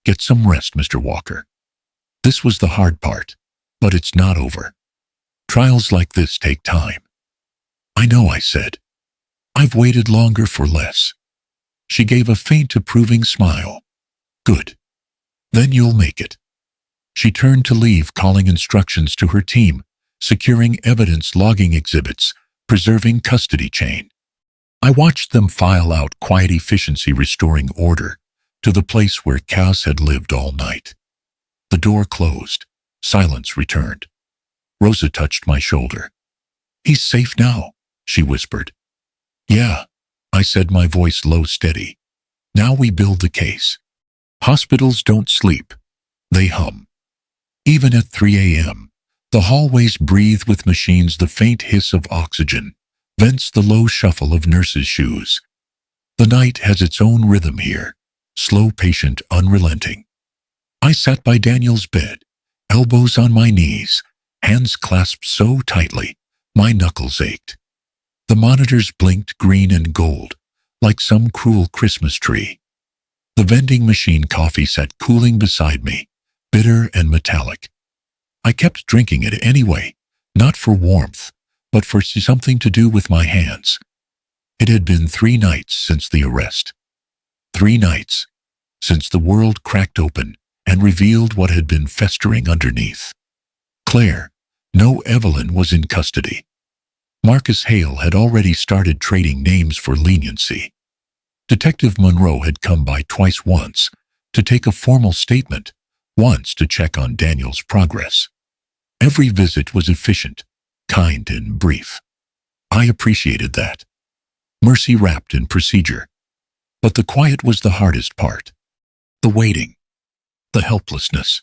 "Get some rest, Mr. Walker. This was the hard part, but it's not over. Trials like this take time." "I know," I said. "I've waited longer for less." She gave a faint, approving smile. "Good. Then you'll make it." She turned to leave, calling instructions to her team, securing evidence, logging exhibits, preserving custody chain. I watched them file out, quiet efficiency restoring order to the place where chaos had lived all night. The door closed. Silence returned. Rosa touched my shoulder. "He's safe now," she whispered. "Yeah," I said, my voice low, steady. "Now we build the case." Hospitals don't sleep. They hum. Even at 3 a.m., the hallways breathe with machines, the faint hiss of oxygen, vents, the low shuffle of nurses' shoes. The night has its own rhythm here, slow, patient, unrelenting. I sat by Daniel's bed, elbows on my knees, hands clasped so tightly, my knuckles ached. The monitors blinked green and gold, like some cruel Christmas tree. The vending machine coffee sat cooling beside me, bitter and metallic. I kept drinking it anyway, not for warmth, but for something to do with my hands. It had been 3 nights since the arrest. 3 nights since the world cracked open and revealed what had been festering underneath. Claire, no, Evelyn, was in custody. Marcus Hale had already started trading names for leniency. Detective Monroe had come by twice, once to take a formal statement, once to check on Daniel's progress. Every visit was efficient, kind, and brief. I appreciated that. Mercy wrapped in procedure. But the quiet was the hardest part. The waiting, the helplessness.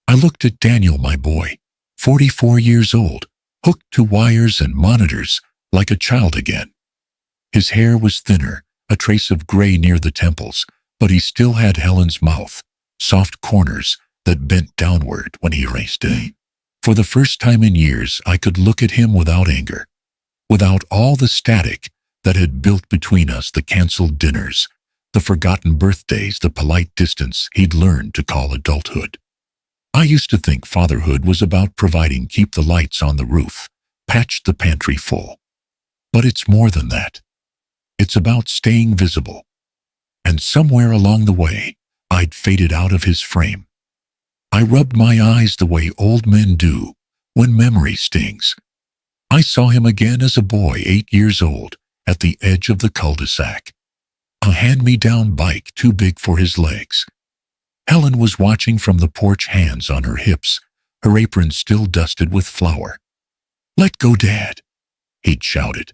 I looked at Daniel, my boy, 44 years old, hooked to wires and monitors like a child again. His hair was thinner, a trace of gray near the temples, but he still had Helen's mouth, soft corners that bent downward when he erased it. For the first time in years, I could look at him without anger, without all the static that had built between us, the canceled dinners, the forgotten birthdays, the polite distance he'd learned to call adulthood. I used to think fatherhood was about providing, keep the lights on the roof, patch the pantry full. But it's more than that. It's about staying visible. And somewhere along the way, I'd faded out of his frame. I rubbed my eyes the way old men do when memory stings. I saw him again as a boy, 8 years old, at the edge of the cul-de-sac. A hand-me-down bike too big for his legs. Helen was watching from the porch, hands on her hips, her apron still dusted with flour. "Let go, Dad," he'd shouted.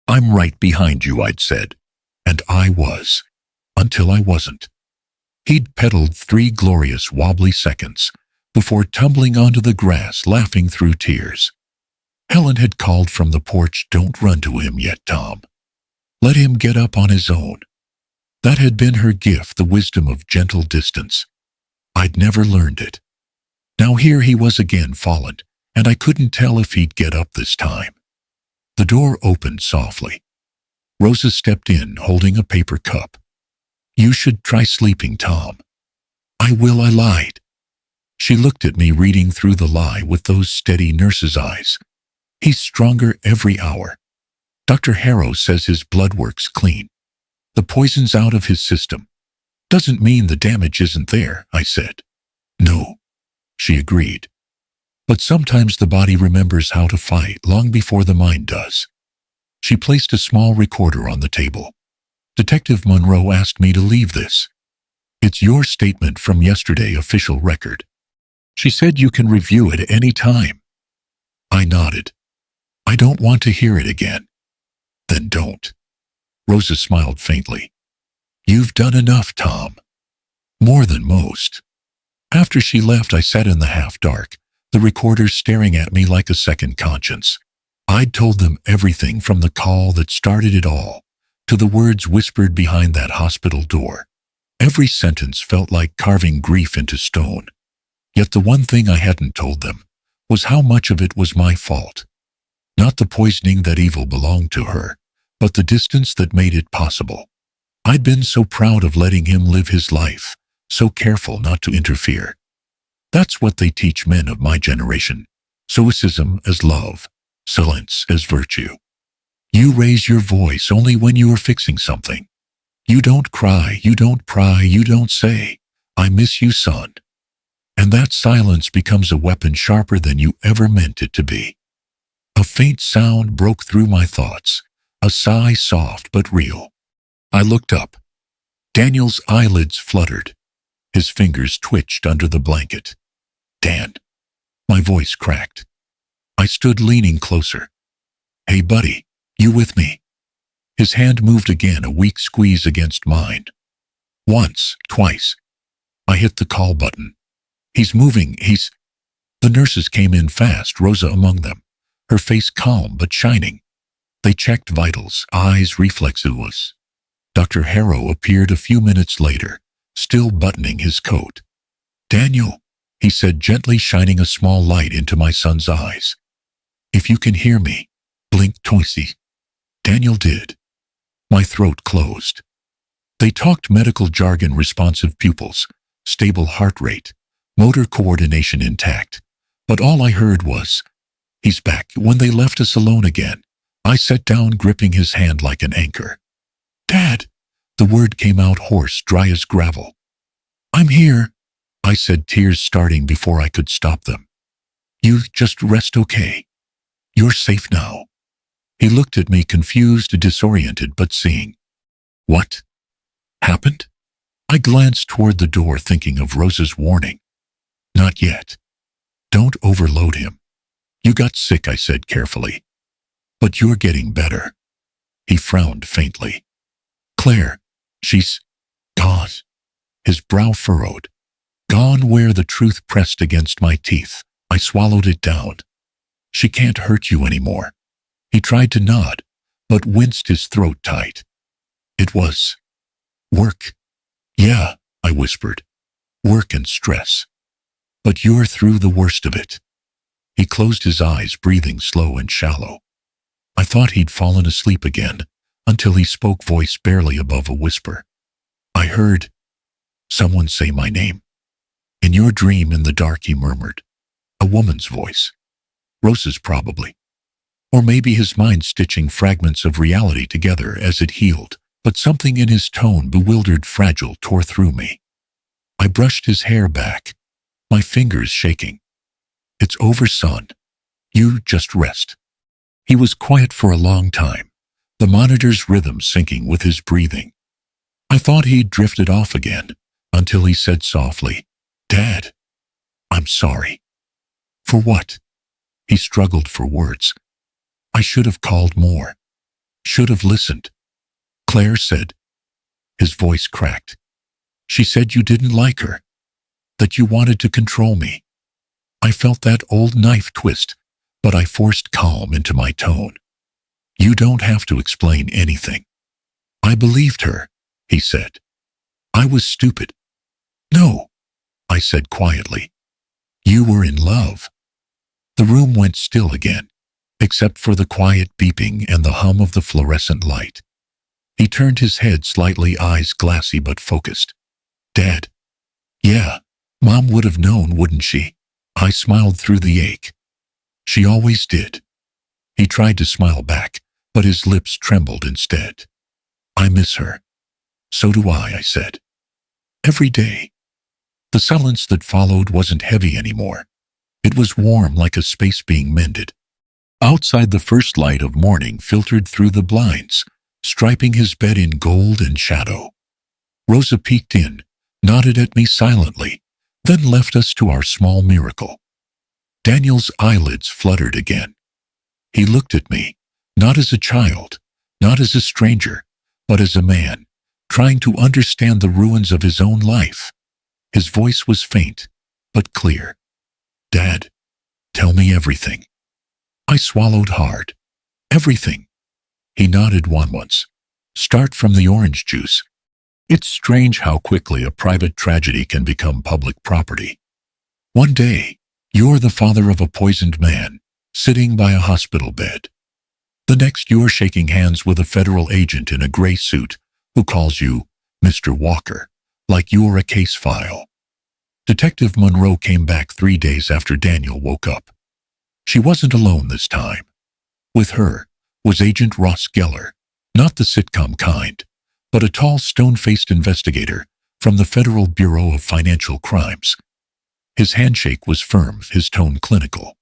"I'm right behind you," I'd said. And I was, until I wasn't. He'd pedaled 3 glorious wobbly seconds before tumbling onto the grass, laughing through tears. Helen had called from the porch, "Don't run to him yet, Tom. Let him get up on his own." That had been her gift, the wisdom of gentle distance. I'd never learned it. Now here he was again, fallen, and I couldn't tell if he'd get up this time. The door opened softly. Rosa stepped in, holding a paper cup. "You should try sleeping, Tom." "I will," I lied. She looked at me, reading through the lie with those steady nurse's eyes. "He's stronger every hour. Dr. Harrow says his blood works clean. The poison's out of his system. Doesn't mean the damage isn't there," I said. "No," she agreed. "But sometimes the body remembers how to fight long before the mind does." She placed a small recorder on the table. "Detective Monroe asked me to leave this. It's your statement from yesterday, official record. She said you can review it any time." I nodded. "I don't want to hear it again." "Then don't." Rosa smiled faintly. "You've done enough, Tom. More than most." After she left, I sat in the half-dark, the recorder staring at me like a second conscience. I'd told them everything, from the call that started it all to the words whispered behind that hospital door. Every sentence felt like carving grief into stone. Yet the one thing I hadn't told them was how much of it was my fault. Not the poisoning, that evil belonged to her, but the distance that made it possible. I'd been so proud of letting him live his life, so careful not to interfere. That's what they teach men of my generation. Stoicism as love, silence as virtue. You raise your voice only when you are fixing something. You don't cry, you don't pry, you don't say, "I miss you, son." And that silence becomes a weapon sharper than you ever meant it to be. A faint sound broke through my thoughts, a sigh, soft but real. I looked up. Daniel's eyelids fluttered. His fingers twitched under the blanket. "Dan." My voice cracked. I stood, leaning closer. "Hey, buddy, you with me?" His hand moved again, a weak squeeze against mine. Once, twice. I hit the call button. "He's moving, he's..." The nurses came in fast, Rosa among them, her face calm but shining. They checked vitals, eyes reflexless. Dr. Harrow appeared a few minutes later, still buttoning his coat. "Daniel," he said gently, shining a small light into my son's eyes. "If you can hear me, blink twice." Daniel did. My throat closed. They talked medical jargon, responsive pupils, stable heart rate, motor coordination intact. But all I heard was, "He's back." When they left us alone again, I sat down, gripping his hand like an anchor. "Dad," the word came out hoarse, dry as gravel. "I'm here," I said, tears starting before I could stop them. "You just rest, okay? You're safe now." He looked at me, confused, disoriented, but seeing. "What happened?" I glanced toward the door, thinking of Rosa's warning. "Not yet. Don't overload him. You got sick," I said carefully. "But you're getting better." He frowned faintly. "Claire, she's gone." his brow furrowed. Gone where the truth pressed against my teeth. I swallowed it down. She can't hurt you anymore. He tried to nod, but winced his throat tight. It was work. Yeah, I whispered. Work and stress. But you're through the worst of it. He closed his eyes, breathing slow and shallow. I thought he'd fallen asleep again, until he spoke, voice barely above a whisper. I heard someone say my name. In your dream in the dark, he murmured. A woman's voice. Rosa's probably. Or maybe his mind stitching fragments of reality together as it healed, but something in his tone, bewildered, fragile, tore through me. I brushed his hair back, my fingers shaking. It's over, son. You just rest. He was quiet for a long time, the monitor's rhythm syncing with his breathing. I thought he'd drifted off again, until he said softly, Dad, I'm sorry. For what? He struggled for words. I should have called more. Should have listened. Claire said. His voice cracked. She said you didn't like her. That you wanted to control me. I felt that old knife twist, but I forced calm into my tone. You don't have to explain anything. I believed her, he said. I was stupid. No, I said quietly. You were in love. The room went still again, except for the quiet beeping and the hum of the fluorescent light. He turned his head slightly, eyes glassy but focused. Dad. Yeah, Mom would have known, wouldn't she? I smiled through the ache. She always did. He tried to smile back, but his lips trembled instead. I miss her. So do I said. Every day. The silence that followed wasn't heavy anymore. It was warm, like a space being mended. Outside, the first light of morning filtered through the blinds, striping his bed in gold and shadow. Rosa peeked in, nodded at me silently, then left us to our small miracle. Daniel's eyelids fluttered again. He looked at me, not as a child, not as a stranger, but as a man, trying to understand the ruins of his own life. His voice was faint, but clear. Dad, tell me everything. I swallowed hard. Everything. He nodded once. Start from the orange juice. It's strange how quickly a private tragedy can become public property. One day, you're the father of a poisoned man, sitting by a hospital bed. The next, you're shaking hands with a federal agent in a gray suit who calls you Mr. Walker, like you're a case file. Detective Monroe came back 3 days after Daniel woke up. She wasn't alone this time. With her was Agent Ross Geller, not the sitcom kind, but a tall, stone-faced investigator from the Federal Bureau of Financial Crimes. His handshake was firm, his tone clinical.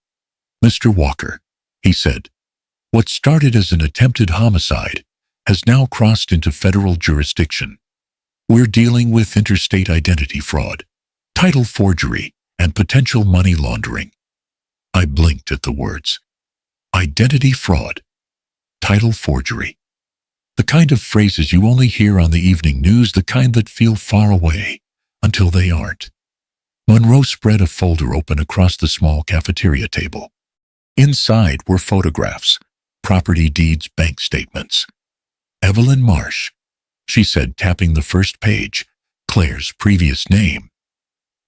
Mr. Walker, he said, what started as an attempted homicide has now crossed into federal jurisdiction. We're dealing with interstate identity fraud, title forgery, and potential money laundering. I blinked at the words. Identity fraud, title forgery. The kind of phrases you only hear on the evening news, the kind that feel far away until they aren't. Monroe spread a folder open across the small cafeteria table. Inside were photographs, property deeds, bank statements. Evelyn Marsh, she said, tapping the first page, Claire's previous name.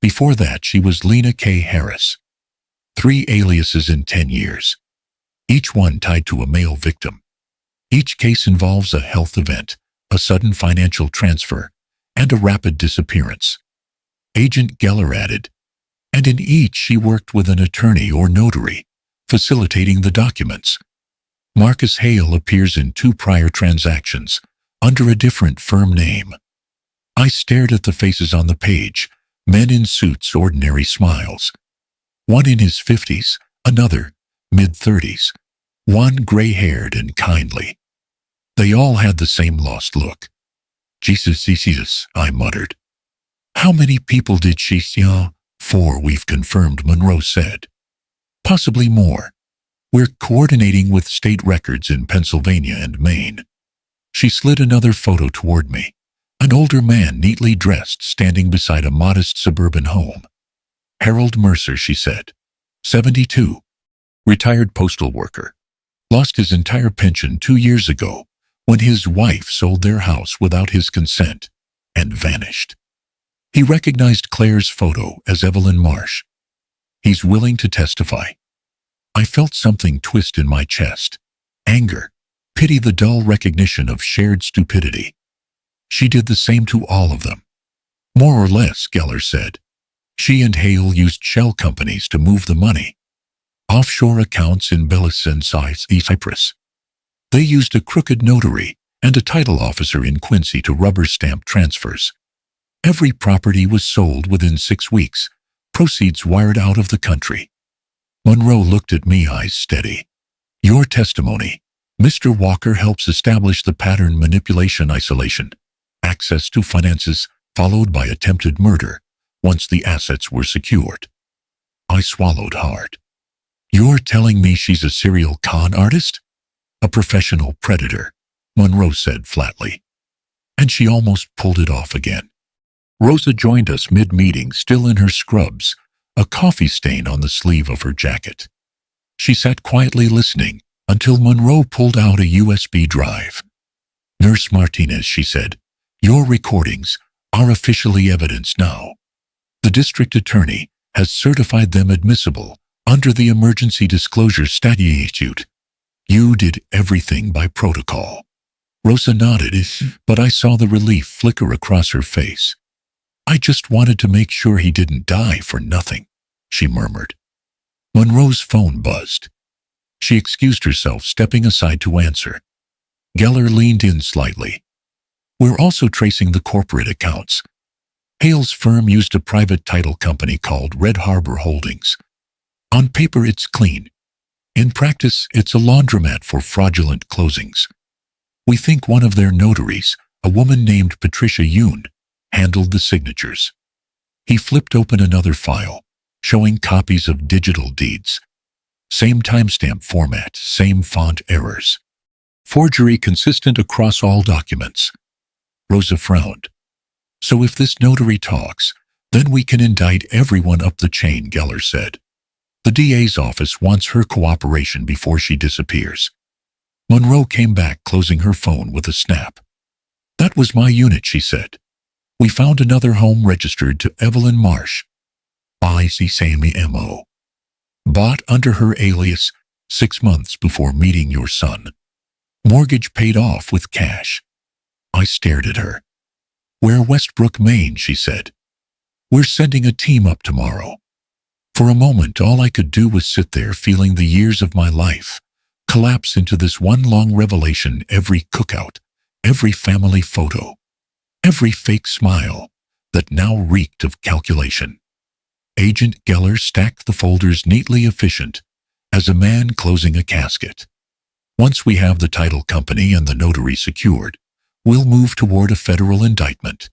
Before that, she was Lena K. Harris. 3 aliases in 10 years. Each one tied to a male victim. Each case involves a health event, a sudden financial transfer, and a rapid disappearance. Agent Geller added, and in each she worked with an attorney or notary, facilitating the documents. Marcus Hale appears in 2 prior transactions, under a different firm name. I stared at the faces on the page, men in suits, ordinary smiles. One in his 50s, another, mid-30s, one gray-haired and kindly. They all had the same lost look. Jesus, I muttered. How many people did she see? 4, we've confirmed, Monroe said. Possibly more. We're coordinating with state records in Pennsylvania and Maine. She slid another photo toward me, An older man, neatly dressed, standing beside a modest suburban home. Harold Mercer, she said. 72. Retired postal worker. Lost his entire pension 2 years ago when his wife sold their house without his consent and vanished. He recognized Claire's photo as Evelyn Marsh. He's willing to testify. I felt something twist in my chest. Anger, pity, the dull recognition of shared stupidity. She did the same to all of them. More or less, Geller said. She and Hale used shell companies to move the money. Offshore accounts in Belize and Cyprus. They used a crooked notary and a title officer in Quincy to rubber stamp transfers. Every property was sold within 6 weeks, proceeds wired out of the country. Monroe looked at me, eyes steady. Your testimony, Mr. Walker, helps establish the pattern: manipulation, isolation, access to finances, followed by attempted murder once the assets were secured. I swallowed hard. You're telling me she's a serial con artist? A professional predator, Monroe said flatly. And she almost pulled it off again. Rosa joined us mid-meeting, still in her scrubs, a coffee stain on the sleeve of her jacket. She sat quietly listening until Monroe pulled out a USB drive. Nurse Martinez, she said, your recordings are officially evidence now. The district attorney has certified them admissible under the emergency disclosure statute. You did everything by protocol. Rosa nodded, but I saw the relief flicker across her face. I just wanted to make sure he didn't die for nothing, she murmured. Monroe's phone buzzed. She excused herself, stepping aside to answer. Geller leaned in slightly. We're also tracing the corporate accounts. Hale's firm used a private title company called Red Harbor Holdings. On paper, it's clean. In practice, it's a laundromat for fraudulent closings. We think one of their notaries, a woman named Patricia Yoon, handled the signatures. He flipped open another file, showing copies of digital deeds. Same timestamp format, same font errors. Forgery consistent across all documents. Rosa frowned. So if this notary talks, then we can indict everyone up the chain, Geller said. The DA's office wants her cooperation before she disappears. Monroe came back, closing her phone with a snap. That was my unit, she said. We found another home registered to Evelyn Marsh. I see Sammy M.O. Bought under her alias 6 months before meeting your son. Mortgage paid off with cash. I stared at her. We're Westbrook, Maine, she said. We're sending a team up tomorrow. For a moment, all I could do was sit there, feeling the years of my life collapse into this one long revelation. Every cookout, every family photo, every fake smile that now reeked of calculation. Agent Geller stacked the folders neatly, efficient as a man closing a casket. Once we have the title company and the notary secured, we'll move toward a federal indictment.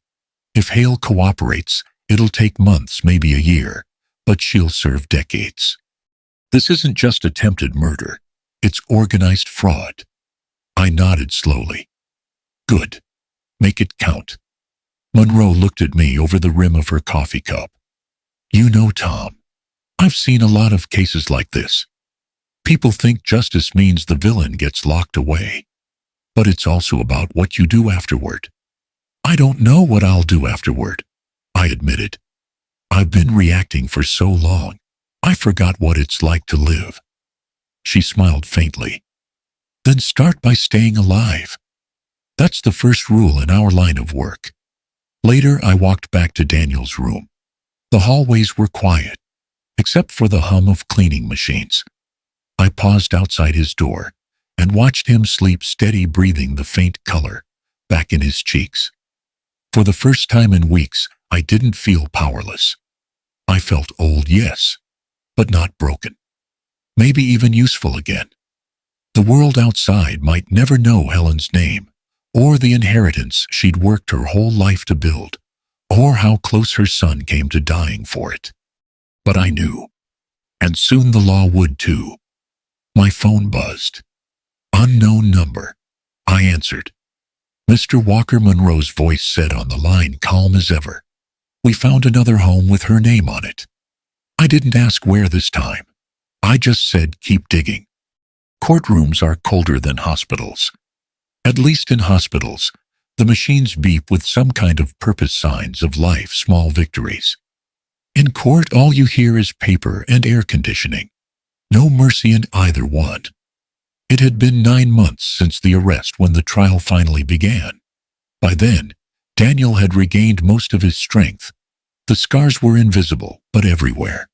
If Hale cooperates, it'll take months, maybe a year, but she'll serve decades. This isn't just attempted murder, it's organized fraud. I nodded slowly. Good. Make it count. Monroe looked at me over the rim of her coffee cup. You know, Tom, I've seen a lot of cases like this. People think justice means the villain gets locked away. But it's also about what you do afterward. I don't know what I'll do afterward, I admitted. I've been reacting for so long, I forgot what it's like to live. She smiled faintly. Then start by staying alive. That's the first rule in our line of work. Later, I walked back to Daniel's room. The hallways were quiet, except for the hum of cleaning machines. I paused outside his door and watched him sleep, steady breathing, the faint color back in his cheeks. For the first time in weeks, I didn't feel powerless. I felt old, yes, but not broken. Maybe even useful again. The world outside might never know Helen's name, or the inheritance she'd worked her whole life to build, or how close her son came to dying for it. But I knew, and soon the law would too. My phone buzzed. Unknown number. I answered. Mr. Walker, Monroe's voice said on the line, calm as ever. We found another home with her name on it. I didn't ask where this time. I just said keep digging. Courtrooms are colder than hospitals. At least in hospitals, the machines beep with some kind of purpose, signs of life, small victories. In court, all you hear is paper and air conditioning. No mercy in either one. It had been 9 months since the arrest when the trial finally began. By then, Daniel had regained most of his strength. The scars were invisible, but everywhere.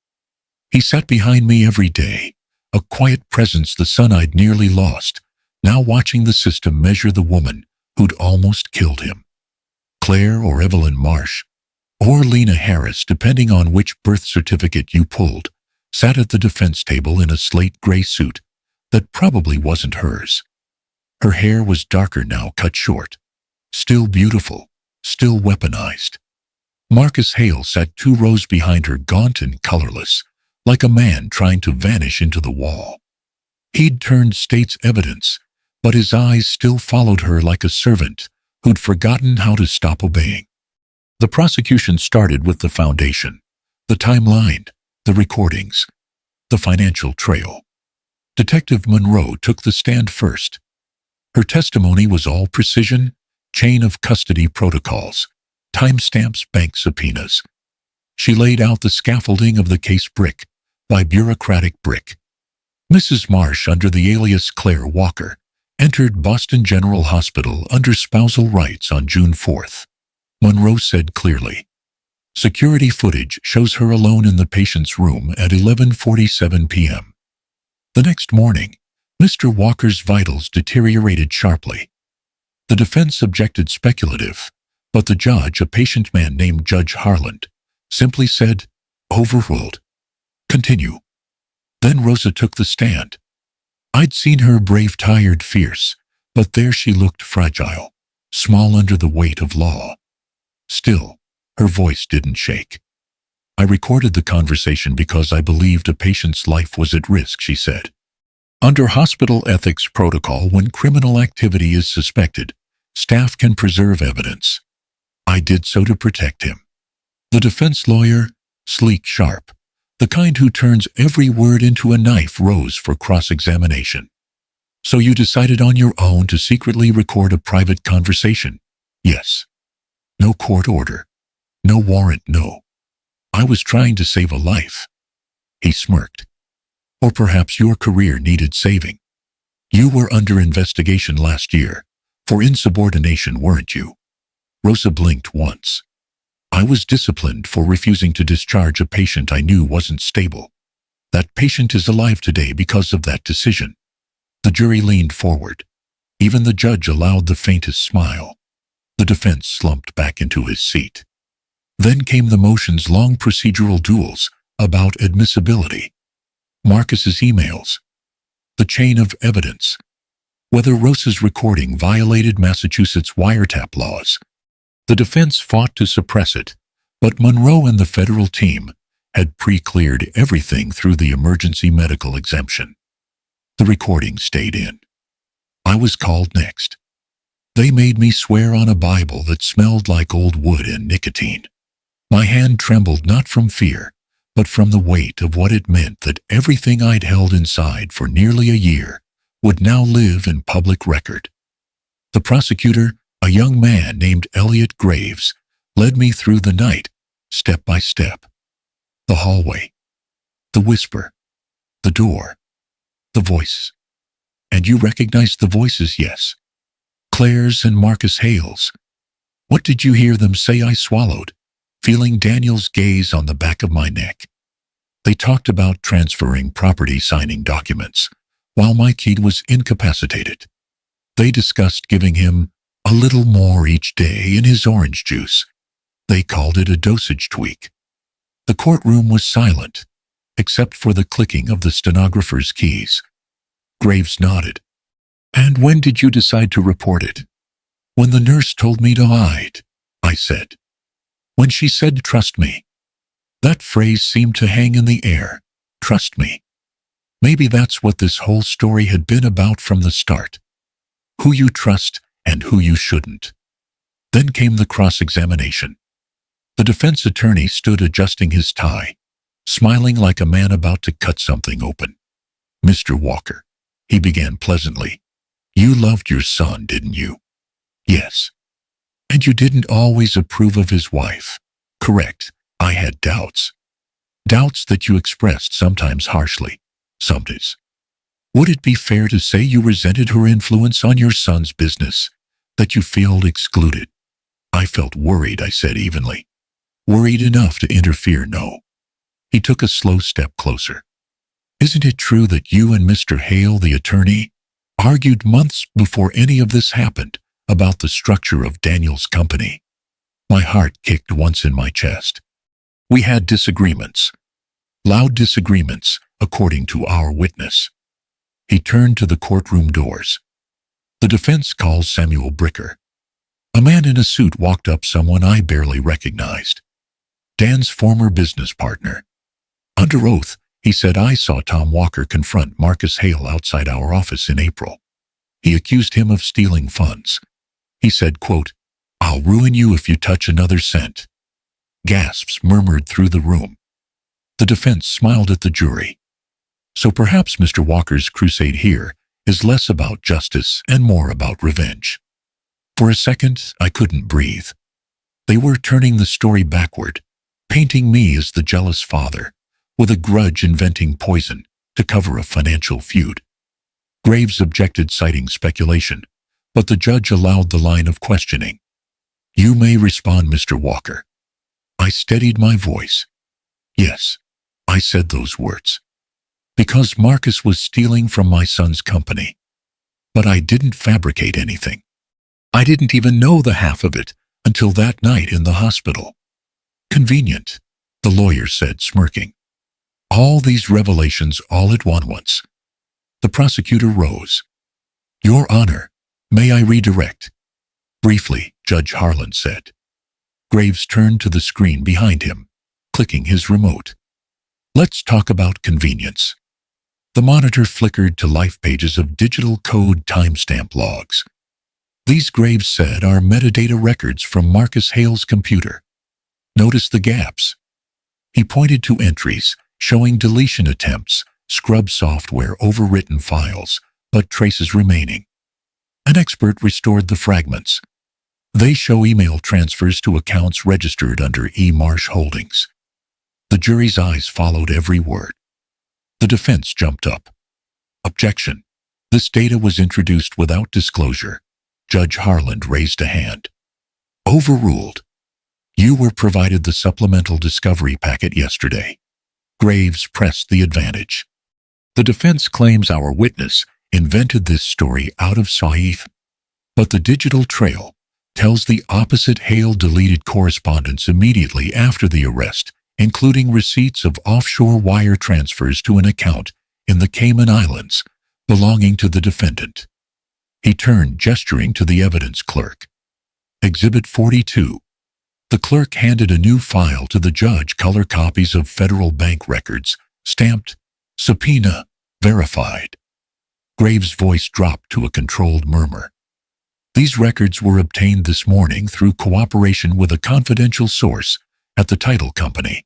He sat behind me every day, a quiet presence, the son I'd nearly lost, now watching the system measure the woman who'd almost killed him. Claire or Evelyn Marsh, or Lena Harris, depending on which birth certificate you pulled, sat at the defense table in a slate gray suit that probably wasn't hers. Her hair was darker now, cut short. Still beautiful, still weaponized. Marcus Hale sat 2 rows behind her, gaunt and colorless, like a man trying to vanish into the wall. He'd turned state's evidence, but his eyes still followed her like a servant who'd forgotten how to stop obeying. The prosecution started with the foundation, the timeline, the recordings, the financial trail. Detective Monroe took the stand first. Her testimony was all precision, chain of custody protocols, timestamps, bank subpoenas. She laid out the scaffolding of the case brick by bureaucratic brick. Mrs. Marsh, under the alias Claire Walker, entered Boston General Hospital under spousal rights on June 4th. Monroe said clearly, security footage shows her alone in the patient's room at 11:47 p.m. The next morning, Mr. Walker's vitals deteriorated sharply. The defense objected, speculative, but the judge, a patient man named Judge Harland, simply said, overruled. Continue. Then Rosa took the stand. I'd seen her brave, tired, fierce, but there she looked fragile, small under the weight of law. Still, her voice didn't shake. I recorded the conversation because I believed a patient's life was at risk, she said. Under hospital ethics protocol, when criminal activity is suspected, staff can preserve evidence. I did so to protect him. The defense lawyer, sleek, sharp, the kind who turns every word into a knife, rose for cross-examination. So you decided on your own to secretly record a private conversation? Yes. No court order. No warrant, no. I was trying to save a life. He smirked. Or perhaps your career needed saving. You were under investigation last year for insubordination, weren't you? Rosa blinked once. I was disciplined for refusing to discharge a patient I knew wasn't stable. That patient is alive today because of that decision. The jury leaned forward. Even the judge allowed the faintest smile. The defense slumped back into his seat. Then came the motions, long procedural duels about admissibility. Marcus's emails. The chain of evidence. Whether Rosa's recording violated Massachusetts wiretap laws. The defense fought to suppress it, but Monroe and the federal team had pre-cleared everything through the emergency medical exemption. The recording stayed in. I was called next. They made me swear on a Bible that smelled like old wood and nicotine. My hand trembled, not from fear, but from the weight of what it meant that everything I'd held inside for nearly a year would now live in public record. The prosecutor, a young man named Elliot Graves, led me through the night, step by step. The hallway, the whisper, the door, the voice. And you recognized the voices, yes. Claire's and Marcus Hale's. What did you hear them say? I swallowed, feeling Daniel's gaze on the back of my neck. They talked about transferring property, signing documents, while my kid was incapacitated. They discussed giving him a little more each day in his orange juice. They called it a dosage tweak. The courtroom was silent, except for the clicking of the stenographer's keys. Graves nodded. And when did you decide to report it? When the nurse told me to hide, I said. When she said, trust me. That phrase seemed to hang in the air. Trust me. Maybe that's what this whole story had been about from the start. Who you trust and who you shouldn't. Then came the cross-examination. The defense attorney stood adjusting his tie, smiling like a man about to cut something open. "Mr. Walker," he began pleasantly, "you loved your son, didn't you?" "Yes." "And you didn't always approve of his wife." "Correct. I had doubts. Doubts that you expressed sometimes harshly, sometimes. Would it be fair to say you resented her influence on your son's business, that you felt excluded?" "I felt worried," I said evenly. "Worried enough to interfere, no." He took a slow step closer. "Isn't it true that you and Mr. Hale, the attorney, argued months before any of this happened about the structure of Daniel's company?" My heart kicked once in my chest. "We had disagreements. Loud disagreements, according to our witness." He turned to the courtroom doors. "The defense calls Samuel Bricker." A man in a suit walked up, someone I barely recognized. Dan's former business partner. Under oath, he said, "I saw Tom Walker confront Marcus Hale outside our office in April. He accused him of stealing funds. He said, quote, 'I'll ruin you if you touch another cent.'" Gasps murmured through the room. The defense smiled at the jury. So perhaps Mr. Walker's crusade here is less about justice and more about revenge. For a second, I couldn't breathe. They were turning the story backward, painting me as the jealous father, with a grudge inventing poison to cover a financial feud. Graves objected, citing speculation, but the judge allowed the line of questioning. "You may respond, Mr. Walker." I steadied my voice. "Yes," I said those words. "Because Marcus was stealing from my son's company. But I didn't fabricate anything. I didn't even know the half of it until that night in the hospital." "Convenient," the lawyer said, smirking. "All these revelations all at once." The prosecutor rose. "Your Honor, may I redirect?" "Briefly," Judge Harlan said. Graves turned to the screen behind him, clicking his remote. "Let's talk about convenience." The monitor flickered to life pages of digital code timestamp logs. "These," Graves said, "are metadata records from Marcus Hale's computer. Notice the gaps." He pointed to entries showing deletion attempts, scrub software, overwritten files, but traces remaining. An expert restored the fragments. They show email transfers to accounts registered under E. Marsh Holdings. The jury's eyes followed every word. The defense jumped up. "Objection. This data was introduced without disclosure." Judge Harlan raised a hand. "Overruled. You were provided the supplemental discovery packet yesterday." Graves pressed the advantage. "The defense claims our witness invented this story out of Saif, but the digital trail tells the opposite. Hale deleted correspondence immediately after the arrest, including receipts of offshore wire transfers to an account in the Cayman Islands belonging to the defendant." He turned, gesturing to the evidence clerk. "Exhibit 42. The clerk handed a new file to the judge, color copies of federal bank records, stamped, "Subpoena, verified." Graves' voice dropped to a controlled murmur. "These records were obtained this morning through cooperation with a confidential source at the title company.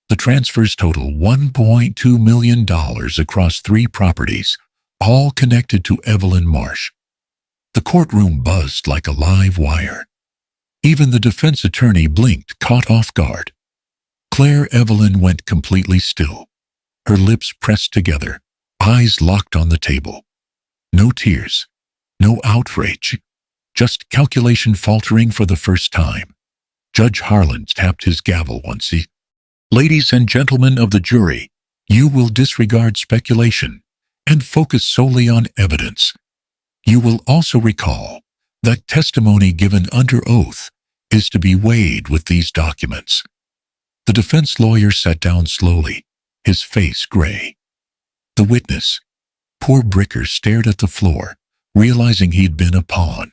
The transfers total $1.2 million across 3 properties, all connected to Evelyn Marsh." The courtroom buzzed like a live wire. Even the defense attorney blinked, caught off guard. Claire Evelyn went completely still, her lips pressed together, eyes locked on the table. No tears, no outrage, just calculation faltering for the first time. Judge Harlan tapped his gavel once. "Ladies and gentlemen of the jury, you will disregard speculation and focus solely on evidence. You will also recall that testimony given under oath is to be weighed with these documents." The defense lawyer sat down slowly, his face gray. The witness, poor Bricker, stared at the floor, realizing he'd been a pawn.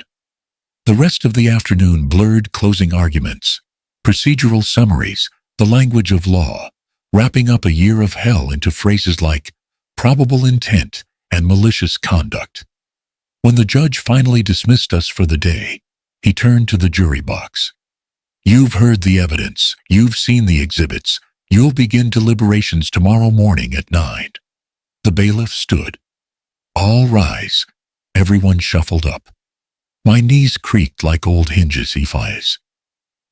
The rest of the afternoon blurred closing arguments, procedural summaries, the language of law, wrapping up a year of hell into phrases like probable intent and malicious conduct. When the judge finally dismissed us for the day, he turned to the jury box. You've heard the evidence. You've seen the exhibits. You'll begin deliberations tomorrow morning at 9. The bailiff stood. All rise. Everyone shuffled up. My knees creaked like old hinges he flies.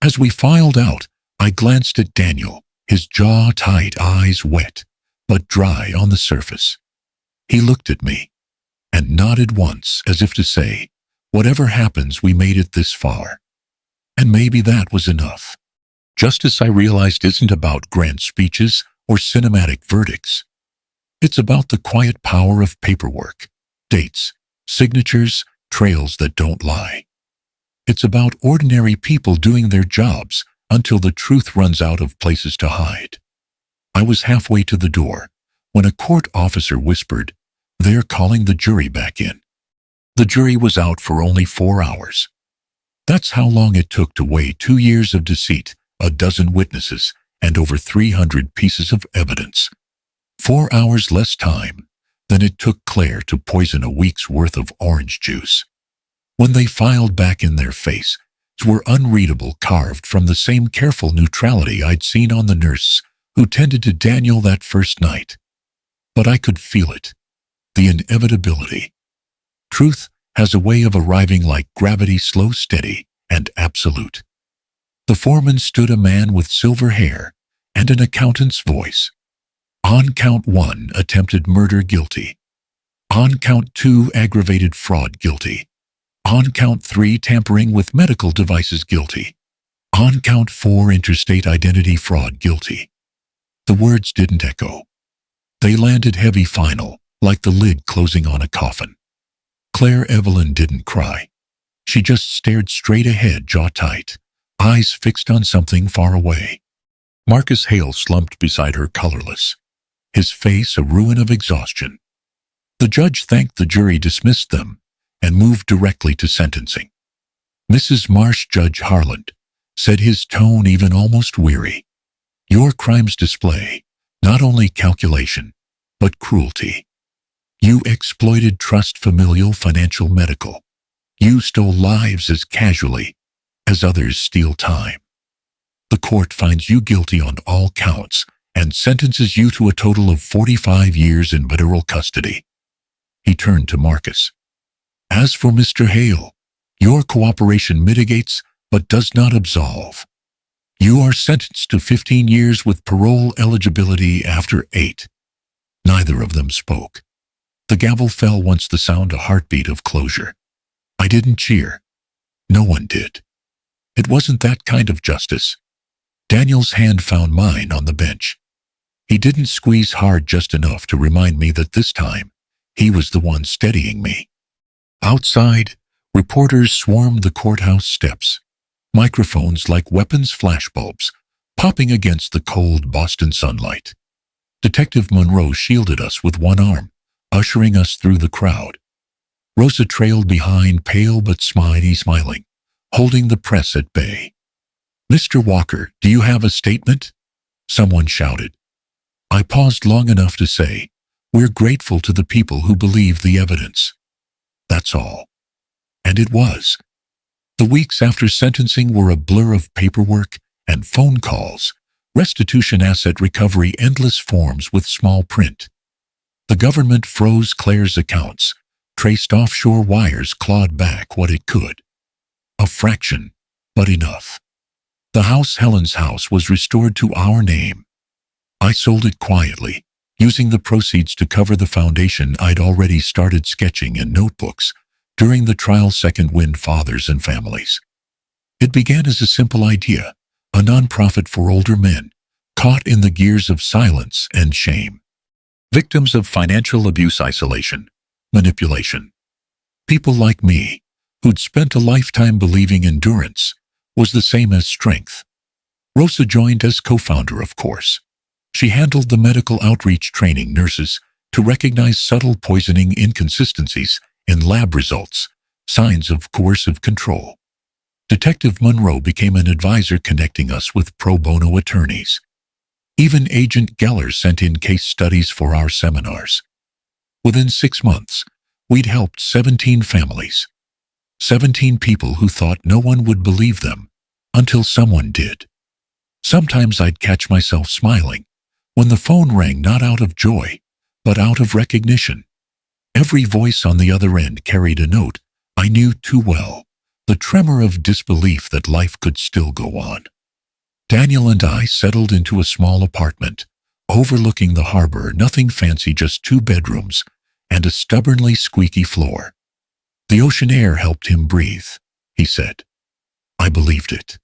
As we filed out, I glanced at Daniel, his jaw tight, eyes wet, but dry on the surface. He looked at me and nodded once as if to say, whatever happens, we made it this far. And maybe that was enough. Justice, I realized, isn't about grand speeches or cinematic verdicts. It's about the quiet power of paperwork, dates, signatures, trails that don't lie. It's about ordinary people doing their jobs until the truth runs out of places to hide. I was halfway to the door when a court officer whispered, "They're calling the jury back in." The jury was out for only 4 hours. That's how long it took to weigh 2 years of deceit, a dozen witnesses, and over 300 pieces of evidence. 4 hours less time than it took Claire to poison a week's worth of orange juice. When they filed back in, their faces were unreadable, carved from the same careful neutrality I'd seen on the nurse who tended to Daniel that first night. But I could feel it, the inevitability. Truth has a way of arriving like gravity, slow, steady, and absolute. The foreman stood, a man with silver hair and an accountant's voice. On count 1, attempted murder, guilty. On count 2, aggravated fraud, guilty. On count 3, tampering with medical devices, guilty. On count 4, interstate identity fraud, guilty. The words didn't echo. They landed heavy, final, like the lid closing on a coffin. Claire Evelyn didn't cry. She just stared straight ahead, jaw tight, eyes fixed on something far away. Marcus Hale slumped beside her, colorless, his face a ruin of exhaustion. The judge thanked the jury, dismissed them, and moved directly to sentencing. Mrs. Marsh, Judge Harland, said, his tone even almost weary, "Your crimes display not only calculation, but cruelty. You exploited trust, familial, financial, medical. You stole lives as casually as others steal time. The court finds you guilty on all counts and sentences you to a total of 45 years in federal custody." He turned to Marcus. "As for Mr. Hale, your cooperation mitigates but does not absolve. You are sentenced to 15 years with parole eligibility after 8. Neither of them spoke. The gavel fell once, the sound a heartbeat of closure. I didn't cheer. No one did. It wasn't that kind of justice. Daniel's hand found mine on the bench. He didn't squeeze hard, just enough to remind me that this time he was the one steadying me. Outside, reporters swarmed the courthouse steps, microphones like weapons, flashbulbs popping against the cold Boston sunlight. Detective Monroe shielded us with one arm, ushering us through the crowd. Rosa trailed behind, pale but smiling, holding the press at bay. "Mr. Walker, do you have a statement?" someone shouted. I paused long enough to say, "We're grateful to the people who believe the evidence." That's all. And it was. The weeks after sentencing were a blur of paperwork and phone calls, restitution, asset recovery, endless forms with small print. The government froze Claire's accounts, traced offshore wires, clawed back what it could. A fraction, but enough. The house, Helen's house, was restored to our name. I sold it quietly, using the proceeds to cover the foundation I'd already started sketching in notebooks during the trial, Second Wind Fathers and Families. It began as a simple idea, a nonprofit for older men caught in the gears of silence and shame. Victims of financial abuse, isolation, manipulation. People like me, who'd spent a lifetime believing endurance was the same as strength. Rosa joined as co-founder, of course. She handled the medical outreach, training nurses to recognize subtle poisoning inconsistencies in lab results, signs of coercive control. Detective Monroe became an advisor, connecting us with pro bono attorneys. Even Agent Geller sent in case studies for our seminars. Within 6 months, We'd helped 17 families, 17 people who thought no one would believe them until someone did. Sometimes I'd catch myself smiling when the phone rang, not out of joy, but out of recognition. Every voice on the other end carried a note I knew too well, the tremor of disbelief that life could still go on. Daniel and I settled into a small apartment, overlooking the harbor, nothing fancy, just 2 bedrooms and a stubbornly squeaky floor. The ocean air helped him breathe, he said. I believed it.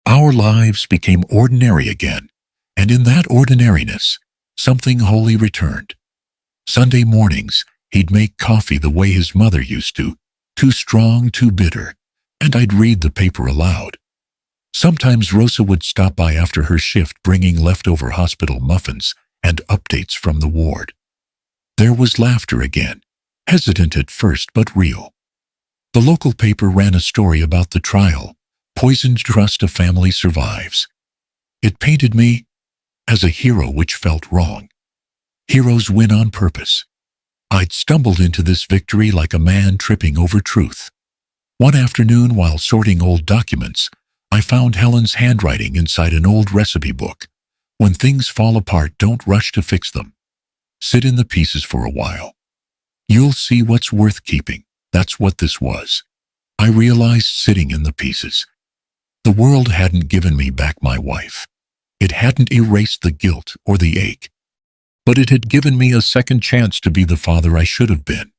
Our lives became ordinary again, and in that ordinariness, something holy returned. Sunday mornings, he'd make coffee the way his mother used to, too strong, too bitter, and I'd read the paper aloud. Sometimes Rosa would stop by after her shift, bringing leftover hospital muffins and updates from the ward. There was laughter again, hesitant at first but real. The local paper ran a story about the trial, poisoned trust, a family survives. It painted me as a hero, which felt wrong. Heroes win on purpose. I'd stumbled into this victory like a man tripping over truth. One afternoon, while sorting old documents, I found Helen's handwriting inside an old recipe book. When things fall apart, don't rush to fix them. Sit in the pieces for a while. You'll see what's worth keeping. That's what this was. I realized, sitting in the pieces. The world hadn't given me back my wife. It hadn't erased the guilt or the ache. But it had given me a second chance to be the father I should have been.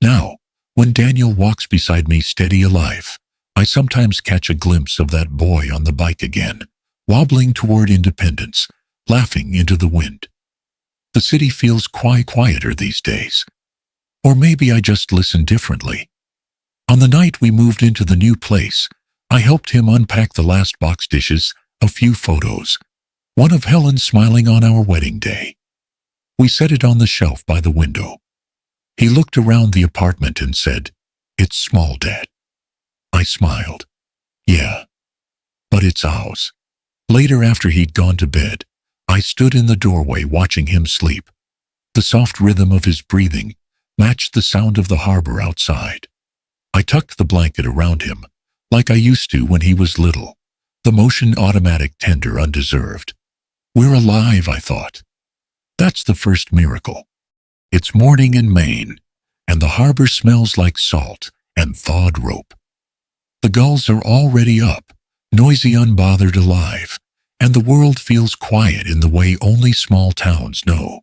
Now, when Daniel walks beside me, steady, alive, I sometimes catch a glimpse of that boy on the bike again, wobbling toward independence, laughing into the wind. The city feels quieter these days. Or maybe I just listen differently. On the night we moved into the new place, I helped him unpack the last box dishes, a few photos. One of Helen smiling on our wedding day. We set it on the shelf by the window. He looked around the apartment and said, "It's small, Dad." I smiled. "Yeah, but it's ours." Later, after he'd gone to bed, I stood in the doorway watching him sleep. The soft rhythm of his breathing matched the sound of the harbor outside. I tucked the blanket around him, like I used to when he was little, the motion automatic, tender, undeserved. We're alive, I thought. That's the first miracle. It's morning in Maine, and the harbor smells like salt and thawed rope. The gulls are already up, noisy, unbothered, alive, and the world feels quiet in the way only small towns know.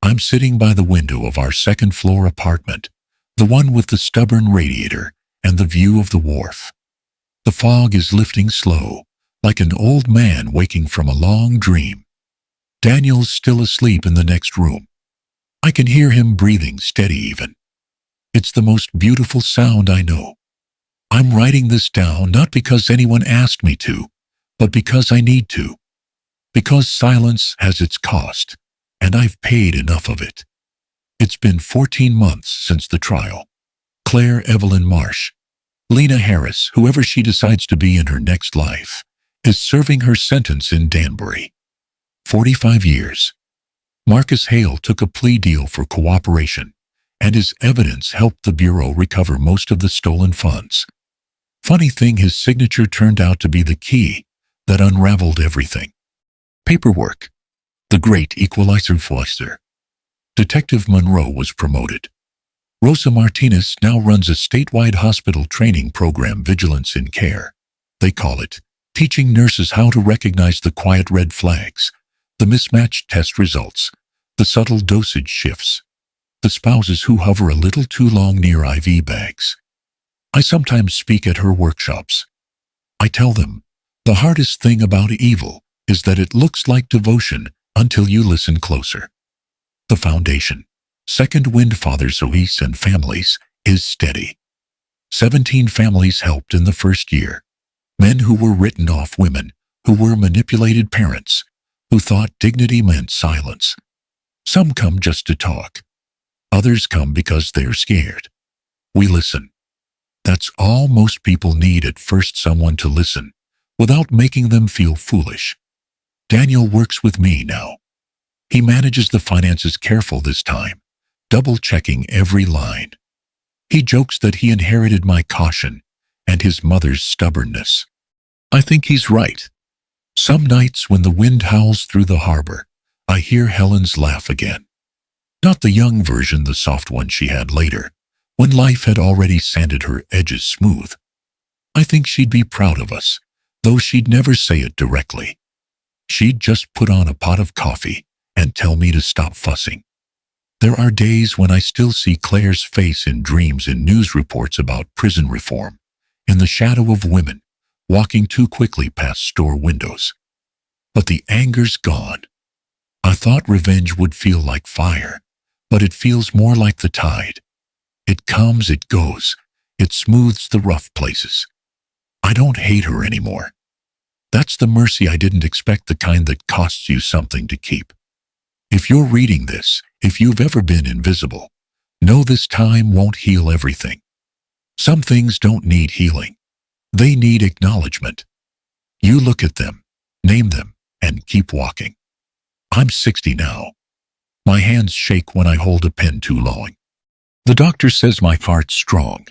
I'm sitting by the window of our second-floor apartment, the one with the stubborn radiator and the view of the wharf. The fog is lifting slow, like an old man waking from a long dream. Daniel's still asleep in the next room. I can hear him breathing, steady even. It's the most beautiful sound I know. I'm writing this down not because anyone asked me to, but because I need to. Because silence has its cost, and I've paid enough of it. It's been 14 months since the trial. Claire Evelyn Marsh, Lena Harris, whoever she decides to be in her next life, is serving her sentence in Danbury. 45 years. Marcus Hale took a plea deal for cooperation, and his evidence helped the Bureau recover most of the stolen funds. Funny thing, his signature turned out to be the key that unraveled everything. Paperwork. The great equalizer Foster. Detective Monroe was promoted. Rosa Martinez now runs a statewide hospital training program, Vigilance in Care. They call it, teaching nurses how to recognize the quiet red flags, the mismatched test results, the subtle dosage shifts, the spouses who hover a little too long near IV bags. I sometimes speak at her workshops. I tell them, the hardest thing about evil is that it looks like devotion until you listen closer. The foundation, Second Wind Fathers Ois and families, is steady. 17 families helped in the first year. Men who were written off, women who were manipulated, parents who thought dignity meant silence. Some come just to talk. Others come because they're scared. We listen. That's all most people need at first, someone to listen, without making them feel foolish. Daniel works with me now. He manages the finances, careful this time, double-checking every line. He jokes that he inherited my caution and his mother's stubbornness. I think he's right. Some nights when the wind howls through the harbor, I hear Helen's laugh again. Not the young version, the soft one she had later, when life had already sanded her edges smooth. I think she'd be proud of us, though she'd never say it directly. She'd just put on a pot of coffee and tell me to stop fussing. There are days when I still see Claire's face in dreams in news reports about prison reform, in the shadow of women walking too quickly past store windows. But the anger's gone. I thought revenge would feel like fire, but it feels more like the tide. It comes, it goes, it smooths the rough places. I don't hate her anymore. That's the mercy I didn't expect, the kind that costs you something to keep. If you're reading this, if you've ever been invisible, know this time won't heal everything. Some things don't need healing. They need acknowledgement. You look at them, name them, and keep walking. I'm 60 now. My hands shake when I hold a pen too long. The doctor says my heart's strong,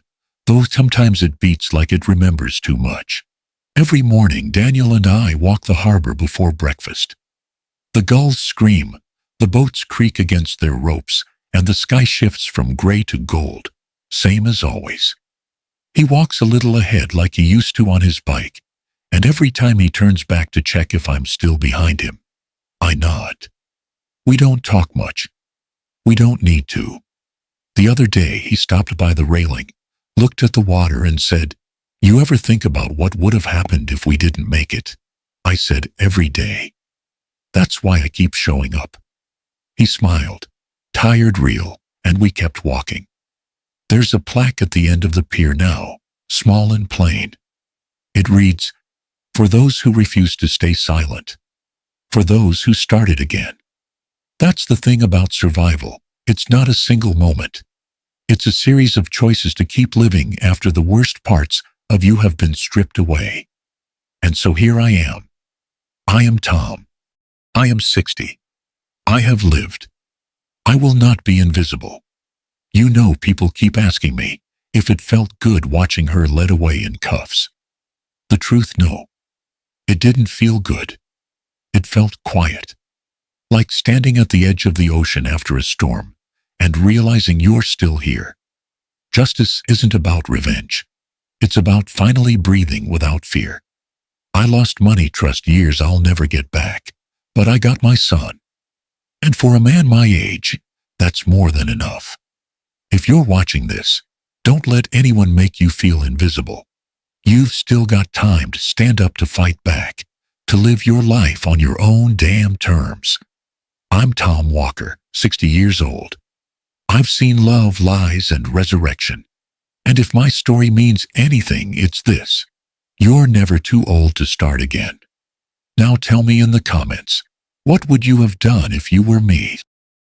though sometimes it beats like it remembers too much. Every morning, Daniel and I walk the harbor before breakfast. The gulls scream, the boats creak against their ropes, and the sky shifts from gray to gold, same as always. He walks a little ahead like he used to on his bike, and every time he turns back to check if I'm still behind him, I nod. We don't talk much. We don't need to. The other day, he stopped by the railing, looked at the water, and said, "You ever think about what would have happened if we didn't make it?" I said, "Every day. That's why I keep showing up." He smiled, tired, real, and we kept walking. There's a plaque at the end of the pier now, small and plain. It reads, "For those who refuse to stay silent. For those who started again." That's the thing about survival. It's not a single moment. It's a series of choices to keep living after the worst parts of you have been stripped away. And so here I am. I am Tom. I am 60. I have lived. I will not be invisible. You know, people keep asking me if it felt good watching her led away in cuffs. The truth, no. It didn't feel good. It felt quiet. Like standing at the edge of the ocean after a storm and realizing you're still here. Justice isn't about revenge. It's about finally breathing without fear. I lost money, trust, years I'll never get back, but I got my son. And for a man my age, that's more than enough. If you're watching this, don't let anyone make you feel invisible. You've still got time to stand up, to fight back, to live your life on your own damn terms. I'm Tom Walker, 60 years old. I've seen love, lies, and resurrection. And if my story means anything, it's this: you're never too old to start again. Now tell me in the comments, what would you have done if you were me?